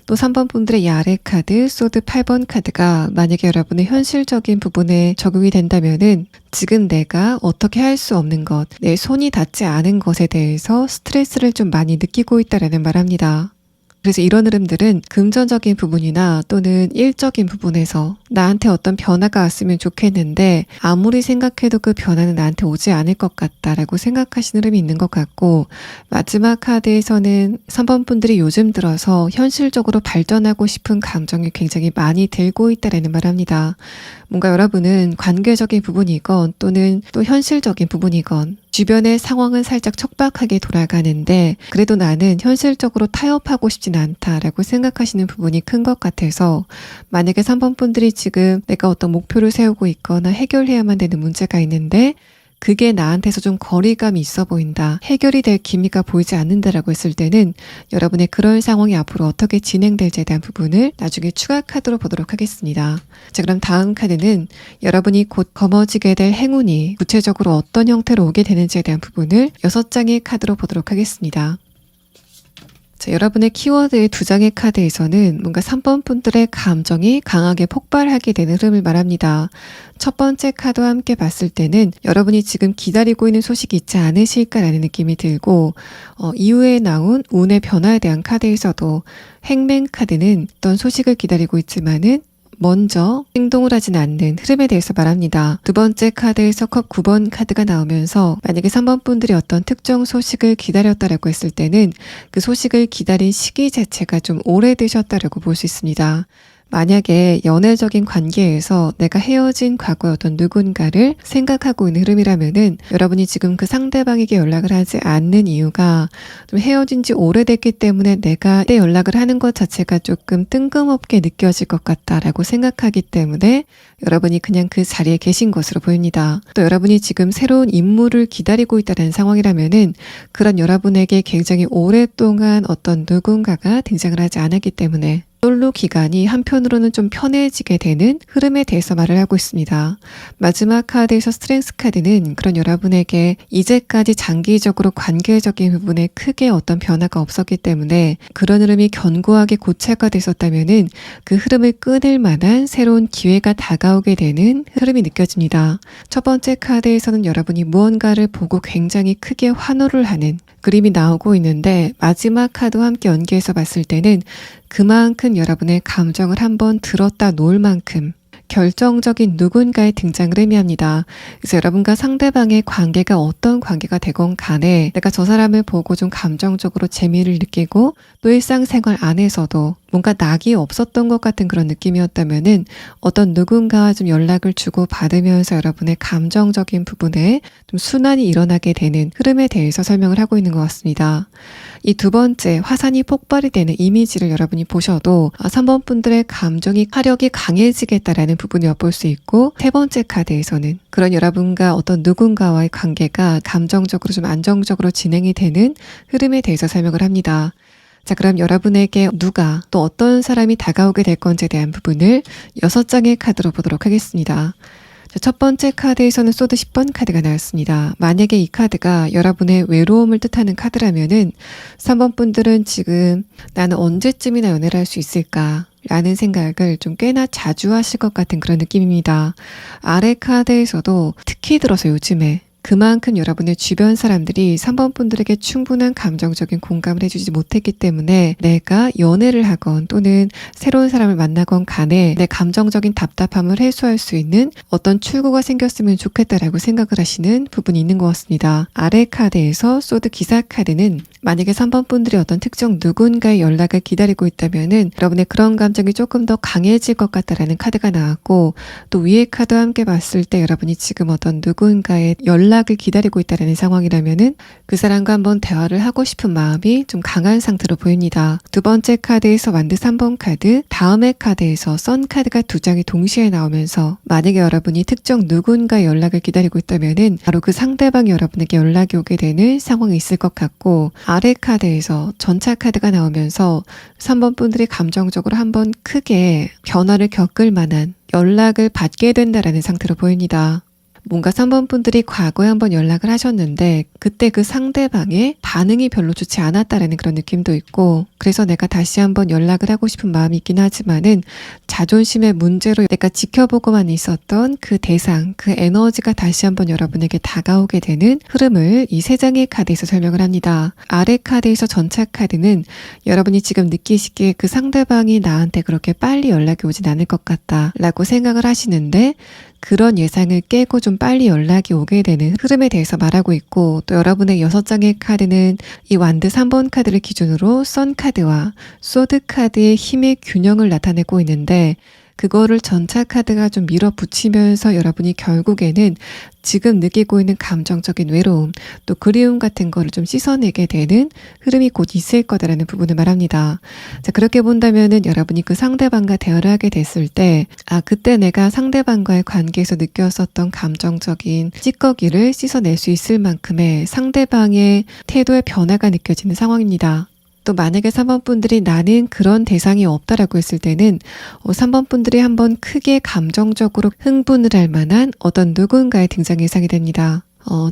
Speaker 1: 또 3번 분들의 이 아래 카드 소드 8번 카드가 만약에 여러분의 현실적인 부분에 적용이 된다면은 지금 내가 어떻게 할 수 없는 것, 내 손이 닿지 않은 것에 대해서 스트레스를 좀 많이 느끼고 있다라는 말합니다. 그래서 이런 흐름들은 금전적인 부분이나 또는 일적인 부분에서 나한테 어떤 변화가 왔으면 좋겠는데 아무리 생각해도 그 변화는 나한테 오지 않을 것 같다라고 생각하시는 흐름이 있는 것 같고, 마지막 카드에서는 3번 분들이 요즘 들어서 현실적으로 발전하고 싶은 감정이 굉장히 많이 들고 있다라는 말을 합니다. 뭔가 여러분은 관계적인 부분이건 또는 또 현실적인 부분이건 주변의 상황은 살짝 척박하게 돌아가는데 그래도 나는 현실적으로 타협하고 싶진 않다라고 생각하시는 부분이 큰 것 같아서, 만약에 3번 분들이 지금 내가 어떤 목표를 세우고 있거나 해결해야만 되는 문제가 있는데 그게 나한테서 좀 거리감이 있어 보인다, 해결이 될 기미가 보이지 않는다라고 했을 때는 여러분의 그런 상황이 앞으로 어떻게 진행될지에 대한 부분을 나중에 추가 카드로 보도록 하겠습니다. 자, 그럼 다음 카드는 여러분이 곧 거머쥐게 될 행운이 구체적으로 어떤 형태로 오게 되는지에 대한 부분을 6장의 카드로 보도록 하겠습니다. 자, 여러분의 키워드의 2장의 카드에서는 뭔가 3번 분들의 감정이 강하게 폭발하게 되는 흐름을 말합니다. 첫 번째 카드와 함께 봤을 때는 여러분이 지금 기다리고 있는 소식이 있지 않으실까라는 느낌이 들고, 이후에 나온 운의 변화에 대한 카드에서도 행맨 카드는 어떤 소식을 기다리고 있지만은 먼저 행동을 하진 않는 흐름에 대해서 말합니다. 두 번째 카드에서 컵 9번 카드가 나오면서 만약에 3번 분들이 어떤 특정 소식을 기다렸다라고 했을 때는 그 소식을 기다린 시기 자체가 좀 오래되셨다라고 볼 수 있습니다. 만약에 연애적인 관계에서 내가 헤어진 과거의 어떤 누군가를 생각하고 있는 흐름이라면은 여러분이 지금 그 상대방에게 연락을 하지 않는 이유가 좀 헤어진 지 오래됐기 때문에 내가 내 연락을 하는 것 자체가 조금 뜬금없게 느껴질 것 같다라고 생각하기 때문에 여러분이 그냥 그 자리에 계신 것으로 보입니다. 또 여러분이 지금 새로운 인물을 기다리고 있다는 상황이라면은 그런 여러분에게 굉장히 오랫동안 어떤 누군가가 등장을 하지 않았기 때문에 솔로 기간이 한편으로는 좀 편해지게 되는 흐름에 대해서 말을 하고 있습니다. 마지막 카드에서 스트렝스 카드는 그런 여러분에게 이제까지 장기적으로 관계적인 부분에 크게 어떤 변화가 없었기 때문에 그런 흐름이 견고하게 고착화 됐었다면은 그 흐름을 끊을 만한 새로운 기회가 다가오게 되는 흐름이 느껴집니다. 첫 번째 카드에서는 여러분이 무언가를 보고 굉장히 크게 환호를 하는 그림이 나오고 있는데, 마지막 카드와 함께 연계해서 봤을 때는 그만큼 여러분의 감정을 한번 들었다 놓을 만큼 결정적인 누군가의 등장을 의미합니다. 그래서 여러분과 상대방의 관계가 어떤 관계가 되건 간에 내가 저 사람을 보고 좀 감정적으로 재미를 느끼고 또 일상생활 안에서도 뭔가 낙이 없었던 것 같은 그런 느낌이었다면은 어떤 누군가와 좀 연락을 주고 받으면서 여러분의 감정적인 부분에 좀 순환이 일어나게 되는 흐름에 대해서 설명을 하고 있는 것 같습니다. 이 두 번째 화산이 폭발이 되는 이미지를 여러분이 보셔도 3번 분들의 감정이 화력이 강해지겠다라는 부분을 엿볼 수 있고, 세 번째 카드에서는 그런 여러분과 어떤 누군가와의 관계가 감정적으로 좀 안정적으로 진행이 되는 흐름에 대해서 설명을 합니다. 자, 그럼 여러분에게 누가 또 어떤 사람이 다가오게 될 건지에 대한 부분을 6장의 카드로 보도록 하겠습니다. 자, 첫 번째 카드에서는 소드 10번 카드가 나왔습니다. 만약에 이 카드가 여러분의 외로움을 뜻하는 카드라면은 3번 분들은 지금 나는 언제쯤이나 연애를 할 수 있을까? 라는 생각을 좀 꽤나 자주 하실 것 같은 그런 느낌입니다. 아래 카드에서도 특히 들어서 요즘에 그만큼 여러분의 주변 사람들이 3번 분들에게 충분한 감정적인 공감을 해주지 못했기 때문에 내가 연애를 하건 또는 새로운 사람을 만나건 간에 내 감정적인 답답함을 해소할 수 있는 어떤 출구가 생겼으면 좋겠다라고 생각을 하시는 부분이 있는 것 같습니다. 아래 카드에서 소드 기사 카드는 만약에 3번 분들이 어떤 특정 누군가의 연락을 기다리고 있다면은 여러분의 그런 감정이 조금 더 강해질 것 같다라는 카드가 나왔고, 또 위에 카드와 함께 봤을 때 여러분이 지금 어떤 누군가의 연락을 기다리고 있다라는 상황이라면은 그 사람과 한번 대화를 하고 싶은 마음이 좀 강한 상태로 보입니다. 두 번째 카드에서 완드 3번 카드, 다음의 카드에서 선 카드가 2장이 동시에 나오면서 만약에 여러분이 특정 누군가의 연락을 기다리고 있다면은 바로 그 상대방이 여러분에게 연락이 오게 되는 상황이 있을 것 같고, 아래 카드에서 전차 카드가 나오면서 3번 분들이 감정적으로 한번 크게 변화를 겪을 만한 연락을 받게 된다라는 상태로 보입니다. 뭔가 3번 분들이 과거에 한번 연락을 하셨는데 그때 그 상대방의 반응이 별로 좋지 않았다라는 그런 느낌도 있고, 그래서 내가 다시 한번 연락을 하고 싶은 마음이 있긴 하지만은 자존심의 문제로 내가 지켜보고만 있었던 그 대상, 그 에너지가 다시 한번 여러분에게 다가오게 되는 흐름을 이 세 장의 카드에서 설명을 합니다. 아래 카드에서 전차 카드는 여러분이 지금 느끼시기에 그 상대방이 나한테 그렇게 빨리 연락이 오진 않을 것 같다 라고 생각을 하시는데, 그런 예상을 깨고 좀 빨리 연락이 오게 되는 흐름에 대해서 말하고 있고, 또 여러분의 6장의 카드는 이 완드 3번 카드를 기준으로 선 카드와 소드 카드의 힘의 균형을 나타내고 있는데, 그거를 전차 카드가 좀 밀어붙이면서 여러분이 결국에는 지금 느끼고 있는 감정적인 외로움, 또 그리움 같은 거를 좀 씻어내게 되는 흐름이 곧 있을 거다라는 부분을 말합니다. 자, 그렇게 본다면은 여러분이 그 상대방과 대화를 하게 됐을 때, 그때 내가 상대방과의 관계에서 느꼈었던 감정적인 찌꺼기를 씻어낼 수 있을 만큼의 상대방의 태도의 변화가 느껴지는 상황입니다. 또 만약에 3번 분들이 나는 그런 대상이 없다라고 했을 때는 3번 분들이 한번 크게 감정적으로 흥분을 할 만한 어떤 누군가의 등장 예상이 됩니다.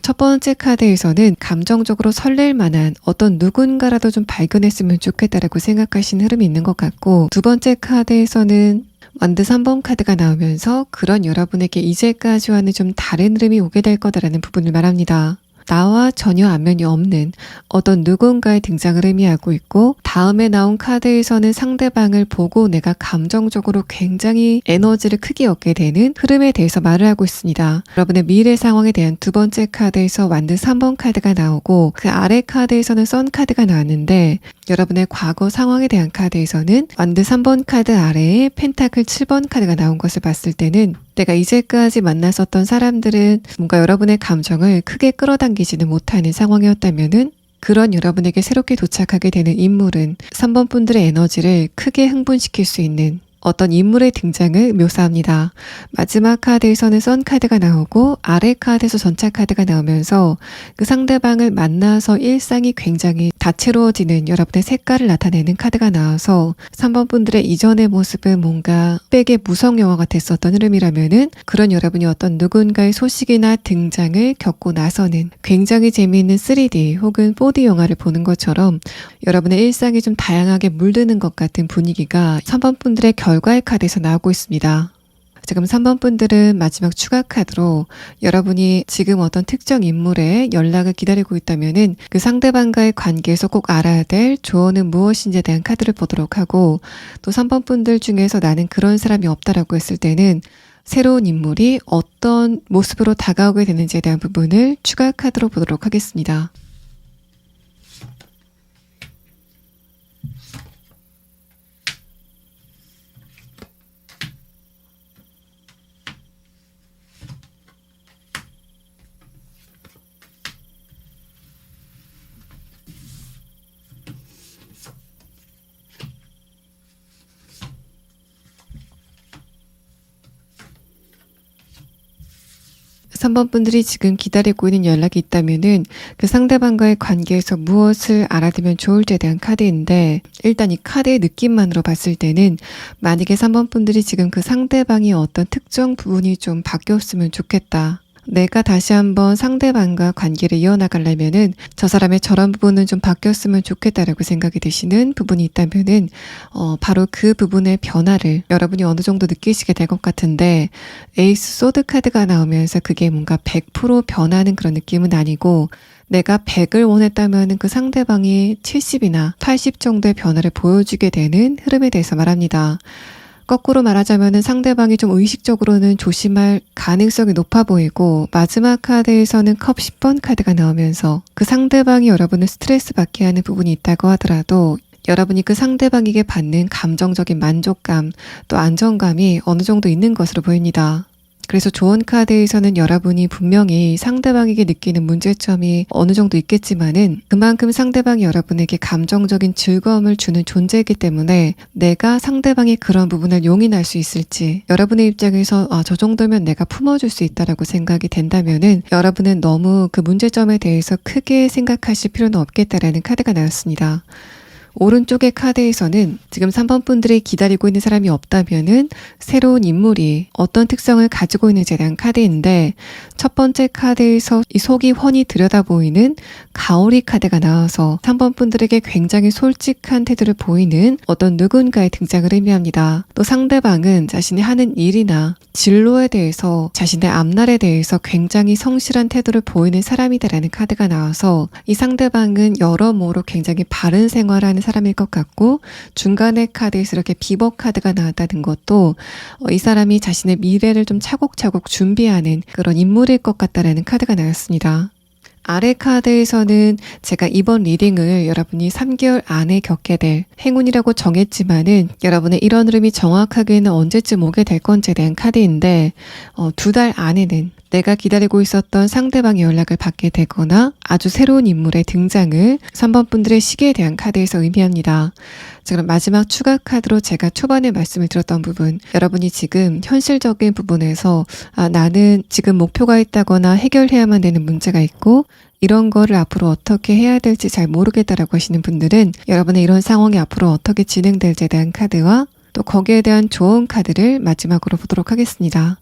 Speaker 1: 첫 번째 카드에서는 감정적으로 설렐 만한 어떤 누군가라도 좀 발견했으면 좋겠다라고 생각하시는 흐름이 있는 것 같고, 두 번째 카드에서는 완드 3번 카드가 나오면서 그런 여러분에게 이제까지와는 좀 다른 흐름이 오게 될 거다라는 부분을 말합니다. 나와 전혀 안면이 없는 어떤 누군가의 등장을 의미하고 있고, 다음에 나온 카드에서는 상대방을 보고 내가 감정적으로 굉장히 에너지를 크게 얻게 되는 흐름에 대해서 말을 하고 있습니다. 여러분의 미래 상황에 대한 두 번째 카드에서 완드 3번 카드가 나오고, 그 아래 카드에서는 선 카드가 나왔는데, 여러분의 과거 상황에 대한 카드에서는 완드 3번 카드 아래에 펜타클 7번 카드가 나온 것을 봤을 때는, 내가 이제까지 만났었던 사람들은 뭔가 여러분의 감정을 크게 끌어당기지는 못하는 상황이었다면은, 그런 여러분에게 새롭게 도착하게 되는 인물은 3번 분들의 에너지를 크게 흥분시킬 수 있는 어떤 인물의 등장을 묘사합니다. 마지막 카드에서는 선 카드가 나오고 아래 카드에서 전차 카드가 나오면서 그 상대방을 만나서 일상이 굉장히 다채로워지는 여러분의 색깔을 나타내는 카드가 나와서 3번 분들의 이전의 모습은 뭔가 흑백의 무성 영화 같았었던 흐름이라면은, 그런 여러분이 어떤 누군가의 소식이나 등장을 겪고 나서는 굉장히 재미있는 3D 혹은 4D 영화를 보는 것처럼 여러분의 일상이 좀 다양하게 물드는 것 같은 분위기가 3번 분들의 결과의 카드에서 나오고 있습니다. 지금 3번 분들은 마지막 추가 카드로 여러분이 지금 어떤 특정 인물의 연락을 기다리고 있다면은 그 상대방과의 관계에서 꼭 알아야 될 조언은 무엇인지에 대한 카드를 보도록 하고, 또 3번 분들 중에서 나는 그런 사람이 없다라고 했을 때는 새로운 인물이 어떤 모습으로 다가오게 되는지에 대한 부분을 추가 카드로 보도록 하겠습니다. 3번 분들이 지금 기다리고 있는 연락이 있다면은 그 상대방과의 관계에서 무엇을 알아두면 좋을지에 대한 카드인데, 일단 이 카드의 느낌만으로 봤을 때는 만약에 3번 분들이 지금 그 상대방이 어떤 특정 부분이 좀 바뀌었으면 좋겠다, 내가 다시 한번 상대방과 관계를 이어나가려면은 저 사람의 저런 부분은 좀 바뀌었으면 좋겠다라고 생각이 드시는 부분이 있다면은 바로 그 부분의 변화를 여러분이 어느 정도 느끼시게 될 것 같은데, 에이스 소드 카드가 나오면서 그게 뭔가 100% 변하는 그런 느낌은 아니고, 내가 100을 원했다면 그 상대방이 70이나 80 정도의 변화를 보여주게 되는 흐름에 대해서 말합니다. 거꾸로 말하자면 상대방이 좀 의식적으로는 조심할 가능성이 높아 보이고, 마지막 카드에서는 컵 10번 카드가 나오면서 그 상대방이 여러분을 스트레스 받게 하는 부분이 있다고 하더라도 여러분이 그 상대방에게 받는 감정적인 만족감, 또 안정감이 어느 정도 있는 것으로 보입니다. 그래서 조언 카드에서는 여러분이 분명히 상대방에게 느끼는 문제점이 어느 정도 있겠지만은 그만큼 상대방이 여러분에게 감정적인 즐거움을 주는 존재이기 때문에 내가 상대방의 그런 부분을 용인할 수 있을지, 여러분의 입장에서 저 정도면 내가 품어줄 수 있다라고 생각이 된다면은 여러분은 너무 그 문제점에 대해서 크게 생각하실 필요는 없겠다라는 카드가 나왔습니다. 오른쪽의 카드에서는 지금 3번 분들이 기다리고 있는 사람이 없다면은 새로운 인물이 어떤 특성을 가지고 있는지에 대한 카드인데, 첫 번째 카드에서 이 속이 훤히 들여다 보이는 가오리 카드가 나와서 3번 분들에게 굉장히 솔직한 태도를 보이는 어떤 누군가의 등장을 의미합니다. 또 상대방은 자신이 하는 일이나 진로에 대해서, 자신의 앞날에 대해서 굉장히 성실한 태도를 보이는 사람이다라는 카드가 나와서 이 상대방은 여러모로 굉장히 바른 생활하는 사람일 것 같고, 중간의 카드에서 이렇게 비버 카드가 나왔다는 것도 이 사람이 자신의 미래를 좀 차곡차곡 준비하는 그런 인물일 것 같다라는 카드가 나왔습니다. 아래 카드에서는 제가 이번 리딩을 여러분이 3개월 안에 겪게 될 행운이라고 정했지만은 여러분의 이런 흐름이 정확하게는 언제쯤 오게 될 건지에 대한 카드인데, 2달 안에는 내가 기다리고 있었던 상대방의 연락을 받게 되거나 아주 새로운 인물의 등장을 3번 분들의 시기에 대한 카드에서 의미합니다. 자, 그럼 마지막 추가 카드로 제가 초반에 말씀을 드렸던 부분, 여러분이 지금 현실적인 부분에서 나는 지금 목표가 있다거나 해결해야만 되는 문제가 있고 이런 거를 앞으로 어떻게 해야 될지 잘 모르겠다라고 하시는 분들은 여러분의 이런 상황이 앞으로 어떻게 진행될지에 대한 카드와 또 거기에 대한 조언 카드를 마지막으로 보도록 하겠습니다.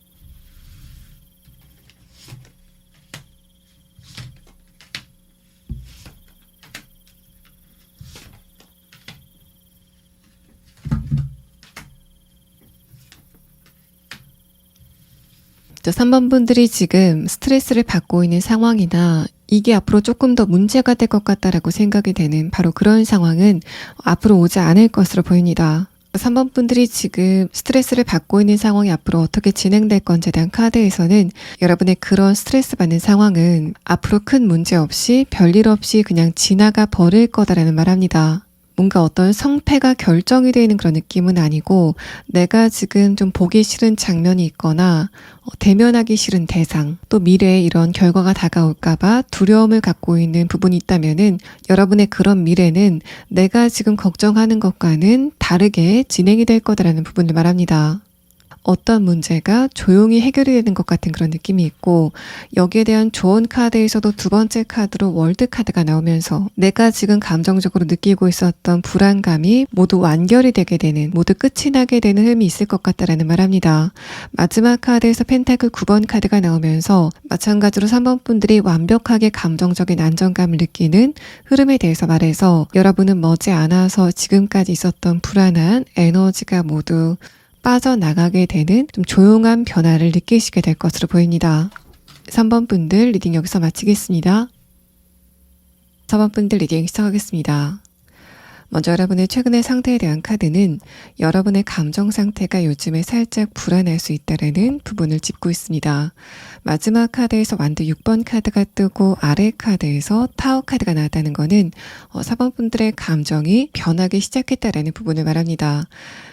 Speaker 1: 자, 3번 분들이 지금 스트레스를 받고 있는 상황이나 이게 앞으로 조금 더 문제가 될 것 같다라고 생각이 되는 바로 그런 상황은 앞으로 오지 않을 것으로 보입니다. 3번 분들이 지금 스트레스를 받고 있는 상황이 앞으로 어떻게 진행될 건지에 대한 카드에서는 여러분의 그런 스트레스 받는 상황은 앞으로 큰 문제 없이 별일 없이 그냥 지나가 버릴 거다라는 말합니다. 뭔가 어떤 성패가 결정이 되는 그런 느낌은 아니고, 내가 지금 좀 보기 싫은 장면이 있거나 대면하기 싫은 대상, 또 미래에 이런 결과가 다가올까봐 두려움을 갖고 있는 부분이 있다면은 여러분의 그런 미래는 내가 지금 걱정하는 것과는 다르게 진행이 될 거다라는 부분을 말합니다. 어떤 문제가 조용히 해결이 되는 것 같은 그런 느낌이 있고, 여기에 대한 조언 카드에서도 두 번째 카드로 월드 카드가 나오면서 내가 지금 감정적으로 느끼고 있었던 불안감이 모두 완결이 되게 되는, 모두 끝이 나게 되는 흐름이 있을 것 같다라는 말합니다. 마지막 카드에서 펜타클 9번 카드가 나오면서 마찬가지로 3번 분들이 완벽하게 감정적인 안정감을 느끼는 흐름에 대해서 말해서 여러분은 머지않아서 지금까지 있었던 불안한 에너지가 모두 빠져나가게 되는 좀 조용한 변화를 느끼시게 될 것으로 보입니다. 3번 분들 리딩 여기서 마치겠습니다. 4번 분들 리딩 시작하겠습니다. 먼저 여러분의 최근의 상태에 대한 카드는 여러분의 감정 상태가 요즘에 살짝 불안할 수 있다는 부분을 짚고 있습니다. 마지막 카드에서 완드 6번 카드가 뜨고 아래 카드에서 타워 카드가 나왔다는 것은 4번 분들의 감정이 변하기 시작했다라는 부분을 말합니다.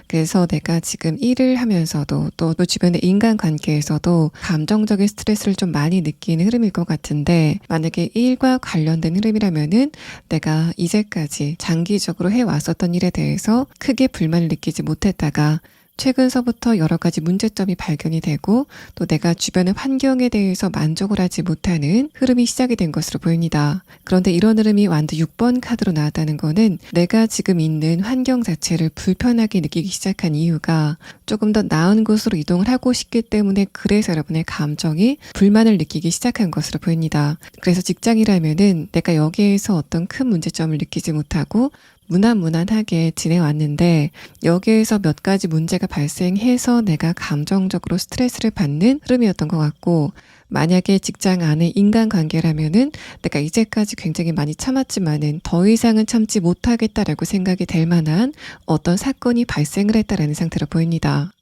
Speaker 1: 그래서 내가 지금 일을 하면서도 또 주변의 인간관계에서도 감정적인 스트레스를 좀 많이 느끼는 흐름일 것 같은데, 만약에 일과 관련된 흐름이라면은 내가 이제까지 장기적으로 해왔었던 일에 대해서 크게 불만을 느끼지 못했다가 최근서부터 여러 가지 문제점이 발견이 되고 또 내가 주변의 환경에 대해서 만족을 하지 못하는 흐름이 시작이 된 것으로 보입니다. 그런데 이런 흐름이 완드 6번 카드로 나왔다는 거는 내가 지금 있는 환경 자체를 불편하게 느끼기 시작한 이유가 조금 더 나은 곳으로 이동을 하고 싶기 때문에, 그래서 여러분의 감정이 불만을 느끼기 시작한 것으로 보입니다. 그래서 직장이라면은 내가 여기에서 어떤 큰 문제점을 느끼지 못하고 무난무난하게 지내왔는데 여기에서 몇 가지 문제가 발생해서 내가 감정적으로 스트레스를 받는 흐름이었던 것 같고, 만약에 직장 안에 인간관계라면은 내가 이제까지 굉장히 많이 참았지만은 더 이상은 참지 못하겠다라고 생각이 될 만한 어떤 사건이 발생을 했다라는 상태로 보입니다.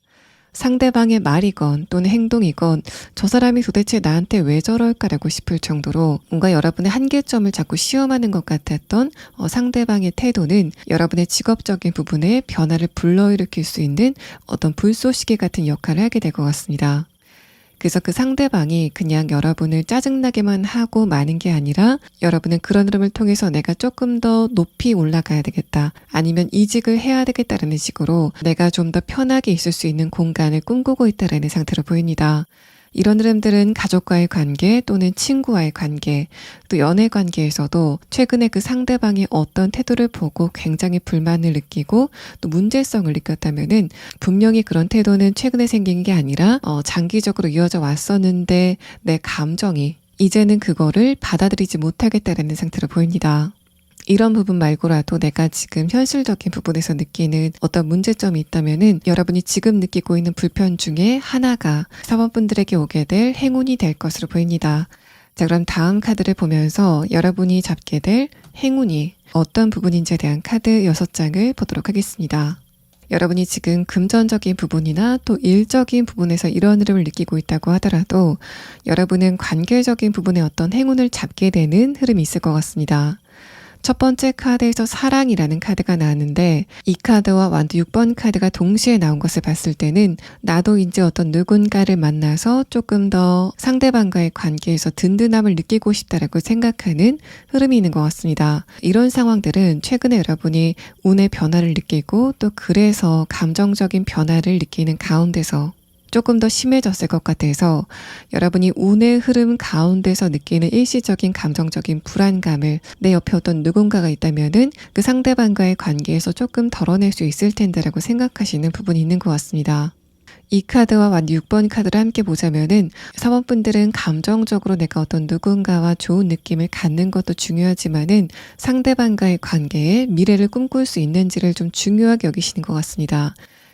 Speaker 1: 상대방의 말이건 또는 행동이건 저 사람이 도대체 나한테 왜 저럴까라고 싶을 정도로 뭔가 여러분의 한계점을 자꾸 시험하는 것 같았던 상대방의 태도는 여러분의 직업적인 부분에 변화를 불러일으킬 수 있는 어떤 불쏘시개 같은 역할을 하게 될 것 같습니다. 그래서 그 상대방이 그냥 여러분을 짜증나게만 하고 마는 게 아니라 여러분은 그런 흐름을 통해서 내가 조금 더 높이 올라가야 되겠다, 아니면 이직을 해야 되겠다라는 식으로 내가 좀 더 편하게 있을 수 있는 공간을 꿈꾸고 있다라는 상태로 보입니다. 이런 흐름들은 가족과의 관계 또는 친구와의 관계, 또 연애 관계에서도 최근에 그 상대방이 어떤 태도를 보고 굉장히 불만을 느끼고 또 문제성을 느꼈다면은 분명히 그런 태도는 최근에 생긴 게 아니라 장기적으로 이어져 왔었는데 내 감정이 이제는 그거를 받아들이지 못하겠다라는 상태로 보입니다. 이런 부분 말고라도 내가 지금 현실적인 부분에서 느끼는 어떤 문제점이 있다면은 여러분이 지금 느끼고 있는 불편 중에 하나가 사원분들에게 오게 될 행운이 될 것으로 보입니다. 자, 그럼 다음 카드를 보면서 여러분이 잡게 될 행운이 어떤 부분인지에 대한 카드 6장을 보도록 하겠습니다. 여러분이 지금 금전적인 부분이나 또 일적인 부분에서 이런 흐름을 느끼고 있다고 하더라도 여러분은 관계적인 부분에 어떤 행운을 잡게 되는 흐름이 있을 것 같습니다. 첫 번째 카드에서 사랑이라는 카드가 나왔는데 이 카드와 완두 6번 카드가 동시에 나온 것을 봤을 때는 나도 이제 어떤 누군가를 만나서 조금 더 상대방과의 관계에서 든든함을 느끼고 싶다라고 생각하는 흐름이 있는 것 같습니다. 이런 상황들은 최근에 여러분이 운의 변화를 느끼고 또 그래서 감정적인 변화를 느끼는 가운데서 조금 더 심해졌을 것 같아서 여러분이 운의 흐름 가운데서 느끼는 일시적인 감정적인 불안감을 내 옆에 어떤 누군가가 있다면은 그 상대방과의 관계에서 조금 덜어낼 수 있을 텐데라고 생각하시는 부분이 있는 것 같습니다. 이 카드와 완두 6번 카드를 함께 보자면은 사원분들은 감정적으로 내가 어떤 누군가와 좋은 느낌을 갖는 것도 중요하지만은 상대방과의 관계에 미래를 꿈꿀 수 있는지를 좀 중요하게 여기시는 것 같습니다.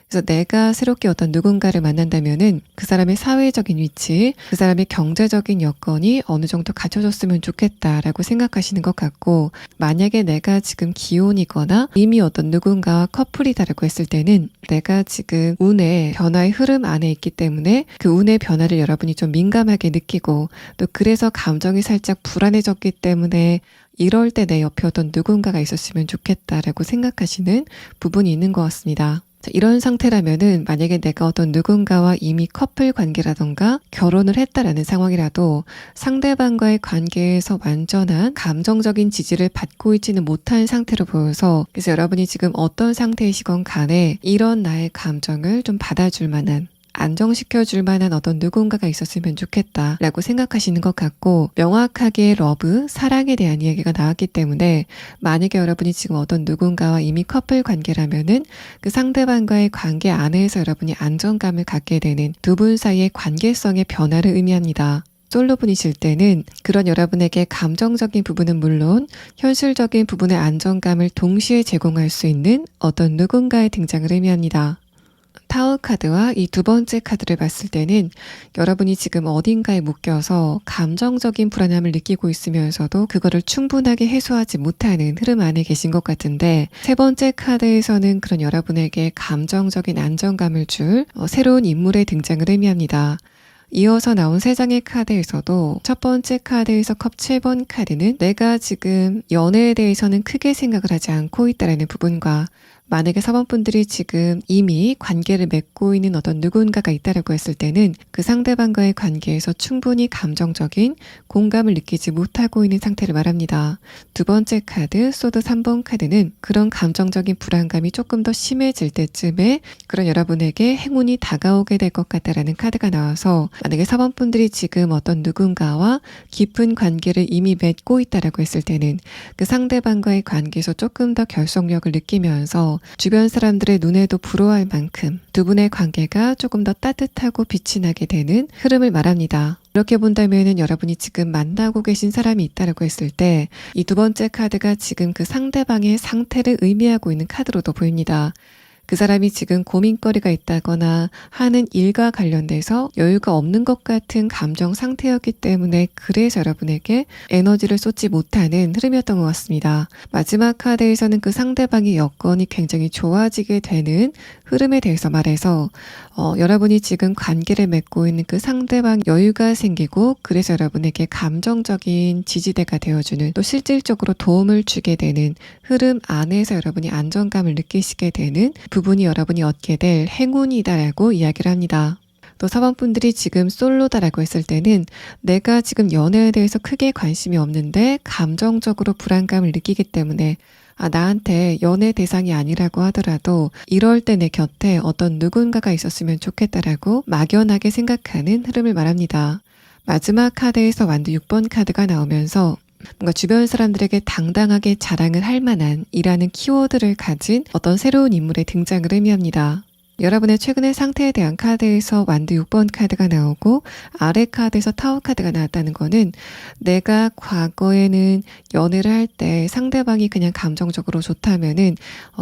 Speaker 1: 그래서 내가 새롭게 어떤 누군가를 만난다면은 그 사람의 사회적인 위치, 그 사람의 경제적인 여건이 어느 정도 갖춰졌으면 좋겠다라고 생각하시는 것 같고, 만약에 내가 지금 기혼이거나 이미 어떤 누군가와 커플이다라고 했을 때는 내가 지금 운의 변화의 흐름 안에 있기 때문에 그 운의 변화를 여러분이 좀 민감하게 느끼고 또 그래서 감정이 살짝 불안해졌기 때문에 이럴 때 내 옆에 어떤 누군가가 있었으면 좋겠다라고 생각하시는 부분이 있는 것 같습니다. 자, 이런 상태라면은 만약에 내가 어떤 누군가와 이미 커플 관계라던가 결혼을 했다라는 상황이라도 상대방과의 관계에서 완전한 감정적인 지지를 받고 있지는 못한 상태로 보여서 그래서 여러분이 지금 어떤 상태이시건 간에 이런 나의 감정을 좀 받아줄 만한 안정시켜줄 만한 어떤 누군가가 있었으면 좋겠다라고 생각하시는 것 같고 명확하게 러브, 사랑에 대한 이야기가 나왔기 때문에 만약에 여러분이 지금 어떤 누군가와 이미 커플 관계라면은 그 상대방과의 관계 안에서 여러분이 안정감을 갖게 되는 두 분 사이의 관계성의 변화를 의미합니다. 솔로분이실 때는 그런 여러분에게 감정적인 부분은 물론 현실적인 부분의 안정감을 동시에 제공할 수 있는 어떤 누군가의 등장을 의미합니다. 타워 카드와 이 두 번째 카드를 봤을 때는 여러분이 지금 어딘가에 묶여서 감정적인 불안함을 느끼고 있으면서도 그거를 충분하게 해소하지 못하는 흐름 안에 계신 것 같은데 세 번째 카드에서는 그런 여러분에게 감정적인 안정감을 줄 새로운 인물의 등장을 의미합니다. 이어서 나온 세 장의 카드에서도 첫 번째 카드에서 컵 7번 카드는 내가 지금 연애에 대해서는 크게 생각을 하지 않고 있다는 부분과 만약에 사원분들이 지금 이미 관계를 맺고 있는 어떤 누군가가 있다라고 했을 때는 그 상대방과의 관계에서 충분히 감정적인 공감을 느끼지 못하고 있는 상태를 말합니다. 두 번째 카드, 소드 3번 카드는 그런 감정적인 불안감이 조금 더 심해질 때쯤에 그런 여러분에게 행운이 다가오게 될 것 같다라는 카드가 나와서 만약에 사원분들이 지금 어떤 누군가와 깊은 관계를 이미 맺고 있다라고 했을 때는 그 상대방과의 관계에서 조금 더 결속력을 느끼면서 주변 사람들의 눈에도 부러워할 만큼 두 분의 관계가 조금 더 따뜻하고 빛이 나게 되는 흐름을 말합니다. 이렇게 본다면은 여러분이 지금 만나고 계신 사람이 있다라고 했을 때 이 두 번째 카드가 지금 그 상대방의 상태를 의미하고 있는 카드로도 보입니다. 그 사람이 지금 고민거리가 있다거나 하는 일과 관련돼서 여유가 없는 것 같은 감정 상태였기 때문에 그래서 여러분에게 에너지를 쏟지 못하는 흐름이었던 것 같습니다. 마지막 카드에서는 그 상대방의 여건이 굉장히 좋아지게 되는 흐름에 대해서 말해서 여러분이 지금 관계를 맺고 있는 그 상대방 여유가 생기고 그래서 여러분에게 감정적인 지지대가 되어주는 또 실질적으로 도움을 주게 되는 흐름 안에서 여러분이 안정감을 느끼시게 되는 부분이 여러분이 얻게 될 행운이다라고 이야기를 합니다. 또 사원분들이 지금 솔로다라고 했을 때는 내가 지금 연애에 대해서 크게 관심이 없는데 감정적으로 불안감을 느끼기 때문에 나한테 연애 대상이 아니라고 하더라도 이럴 때 내 곁에 어떤 누군가가 있었으면 좋겠다라고 막연하게 생각하는 흐름을 말합니다. 마지막 카드에서 완두 6번 카드가 나오면서 뭔가 주변 사람들에게 당당하게 자랑을 할 만한 이라는 키워드를 가진 어떤 새로운 인물의 등장을 의미합니다. 여러분의 최근의 상태에 대한 카드에서 완두 6번 카드가 나오고 아래 카드에서 타워 카드가 나왔다는 거는 내가 과거에는 연애를 할 때 상대방이 그냥 감정적으로 좋다면은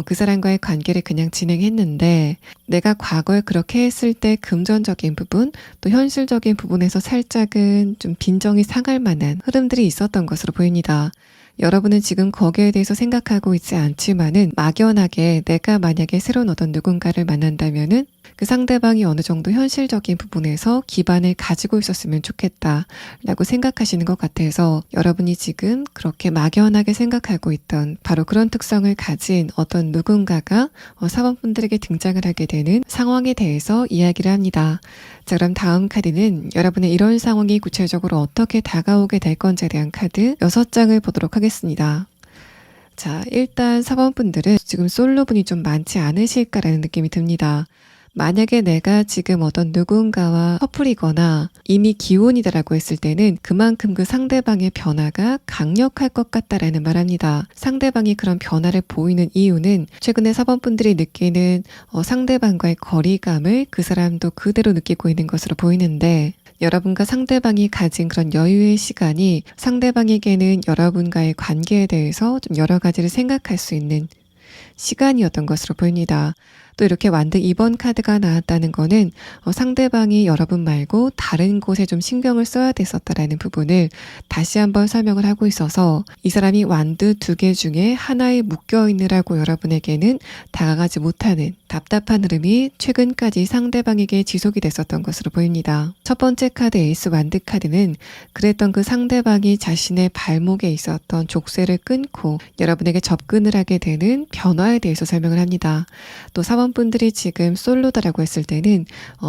Speaker 1: 그 사람과의 관계를 그냥 진행했는데 내가 과거에 그렇게 했을 때 금전적인 부분 또 현실적인 부분에서 살짝은 좀 빈정이 상할 만한 흐름들이 있었던 것으로 보입니다. 여러분은 지금 거기에 대해서 생각하고 있지 않지만은 막연하게 내가 만약에 새로운 어떤 누군가를 만난다면은 그 상대방이 어느 정도 현실적인 부분에서 기반을 가지고 있었으면 좋겠다라고 생각하시는 것 같아서 여러분이 지금 그렇게 막연하게 생각하고 있던 바로 그런 특성을 가진 어떤 누군가가 사원분들에게 등장을 하게 되는 상황에 대해서 이야기를 합니다. 자, 그럼 다음 카드는 여러분의 이런 상황이 구체적으로 어떻게 다가오게 될 건지에 대한 카드 6장을 보도록 하겠습니다. 자, 일단 사원분들은 지금 솔로분이 좀 많지 않으실까라는 느낌이 듭니다. 만약에 내가 지금 어떤 누군가와 커플이거나 이미 기혼이다라고 했을 때는 그만큼 그 상대방의 변화가 강력할 것 같다라는 말합니다. 상대방이 그런 변화를 보이는 이유는 최근에 사번분들이 느끼는 상대방과의 거리감을 그 사람도 그대로 느끼고 있는 것으로 보이는데 여러분과 상대방이 가진 그런 여유의 시간이 상대방에게는 여러분과의 관계에 대해서 좀 여러 가지를 생각할 수 있는 시간이었던 것으로 보입니다. 또 이렇게 완드 2번 카드가 나왔다는 거는 상대방이 여러분 말고 다른 곳에 좀 신경을 써야 됐었다라는 부분을 다시 한번 설명을 하고 있어서 이 사람이 완드 2개 중에 하나에 묶여있느라고 여러분에게는 다가가지 못하는 답답한 흐름이 최근까지 상대방에게 지속이 됐었던 것으로 보입니다. 첫 번째 카드 에이스 완드 카드는 그랬던 그 상대방이 자신의 발목에 있었던 족쇄를 끊고 여러분에게 접근을 하게 되는 변화에 대해서 설명을 합니다. 또 사원분들이 지금 솔로다라고 했을 때는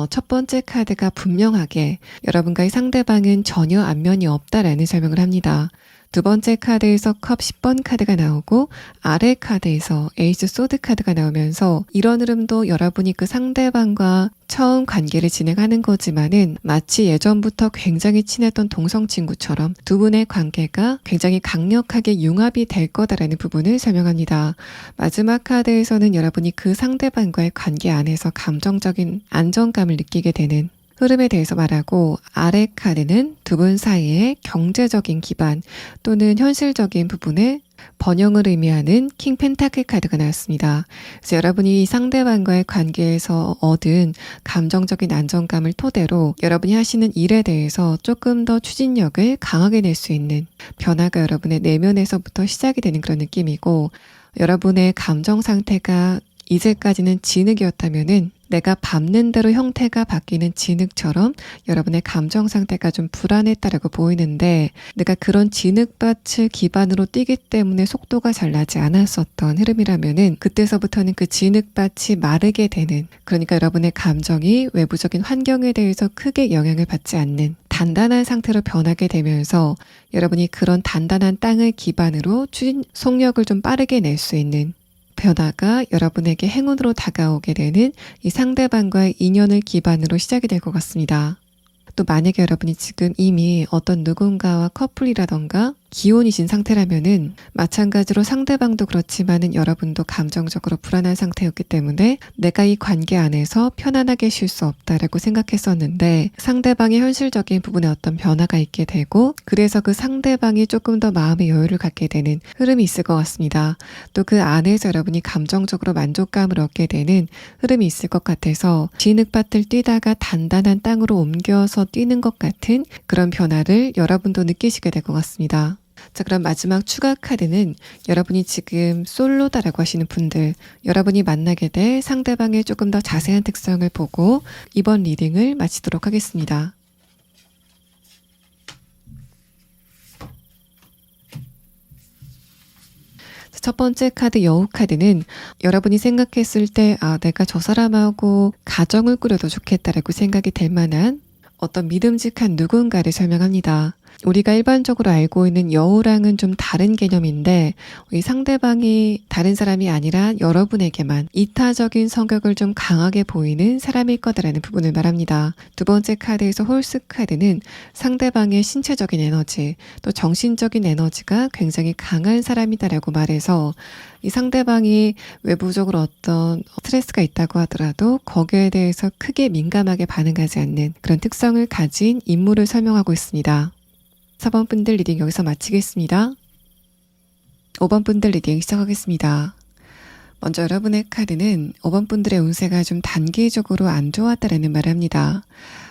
Speaker 1: 첫 번째 카드가 분명하게 여러분과의 상대방은 전혀 안면이 없다라는 설명을 합니다. 두 번째 카드에서 컵 10번 카드가 나오고 아래 카드에서 에이스 소드 카드가 나오면서 이런 흐름도 여러분이 그 상대방과 처음 관계를 진행하는 거지만은 마치 예전부터 굉장히 친했던 동성 친구처럼 두 분의 관계가 굉장히 강력하게 융합이 될 거다라는 부분을 설명합니다. 마지막 카드에서는 여러분이 그 상대방과의 관계 안에서 감정적인 안정감을 느끼게 되는 흐름에 대해서 말하고 아래 카드는 두 분 사이의 경제적인 기반 또는 현실적인 부분에 번영을 의미하는 킹 펜타클 카드가 나왔습니다. 그래서 여러분이 상대방과의 관계에서 얻은 감정적인 안정감을 토대로 여러분이 하시는 일에 대해서 조금 더 추진력을 강하게 낼 수 있는 변화가 여러분의 내면에서부터 시작이 되는 그런 느낌이고 여러분의 감정 상태가 이제까지는 진흙이었다면은 내가 밟는 대로 형태가 바뀌는 진흙처럼 여러분의 감정 상태가 좀 불안했다라고 보이는데 내가 그런 진흙밭을 기반으로 뛰기 때문에 속도가 잘 나지 않았었던 흐름이라면은 그때서부터는 그 진흙밭이 마르게 되는 그러니까 여러분의 감정이 외부적인 환경에 대해서 크게 영향을 받지 않는 단단한 상태로 변하게 되면서 여러분이 그런 단단한 땅을 기반으로 추진 속력을 좀 빠르게 낼 수 있는 변화가 여러분에게 행운으로 다가오게 되는 이 상대방과의 인연을 기반으로 시작이 될 것 같습니다. 또 만약에 여러분이 지금 이미 어떤 누군가와 커플이라던가 기혼이신 상태라면은 마찬가지로 상대방도 그렇지만은 여러분도 감정적으로 불안한 상태였기 때문에 내가 이 관계 안에서 편안하게 쉴 수 없다라고 생각했었는데 상대방의 현실적인 부분에 어떤 변화가 있게 되고 그래서 그 상대방이 조금 더 마음의 여유를 갖게 되는 흐름이 있을 것 같습니다. 또 그 안에서 여러분이 감정적으로 만족감을 얻게 되는 흐름이 있을 것 같아서 진흙밭을 뛰다가 단단한 땅으로 옮겨서 뛰는 것 같은 그런 변화를 여러분도 느끼시게 될 것 같습니다. 자, 그럼 마지막 추가 카드는 여러분이 지금 솔로다라고 하시는 분들, 여러분이 만나게 될 상대방의 조금 더 자세한 특성을 보고 이번 리딩을 마치도록 하겠습니다. 첫 번째 카드 여우 카드는 여러분이 생각했을 때 내가 저 사람하고 가정을 꾸려도 좋겠다라고 생각이 될 만한 어떤 믿음직한 누군가를 설명합니다. 우리가 일반적으로 알고 있는 여우랑은 좀 다른 개념인데 이 상대방이 다른 사람이 아니라 여러분에게만 이타적인 성격을 좀 강하게 보이는 사람일 거다라는 부분을 말합니다. 두 번째 카드에서 홀스 카드는 상대방의 신체적인 에너지 또 정신적인 에너지가 굉장히 강한 사람이다라고 말해서 이 상대방이 외부적으로 어떤 스트레스가 있다고 하더라도 거기에 대해서 크게 민감하게 반응하지 않는 그런 특성을 가진 인물을 설명하고 있습니다. 4번 분들 리딩 여기서 마치겠습니다. 5번 분들 리딩 시작하겠습니다. 먼저 여러분의 카드는 5번 분들의 운세가 좀 단기적으로 안 좋았다라는 말을 합니다.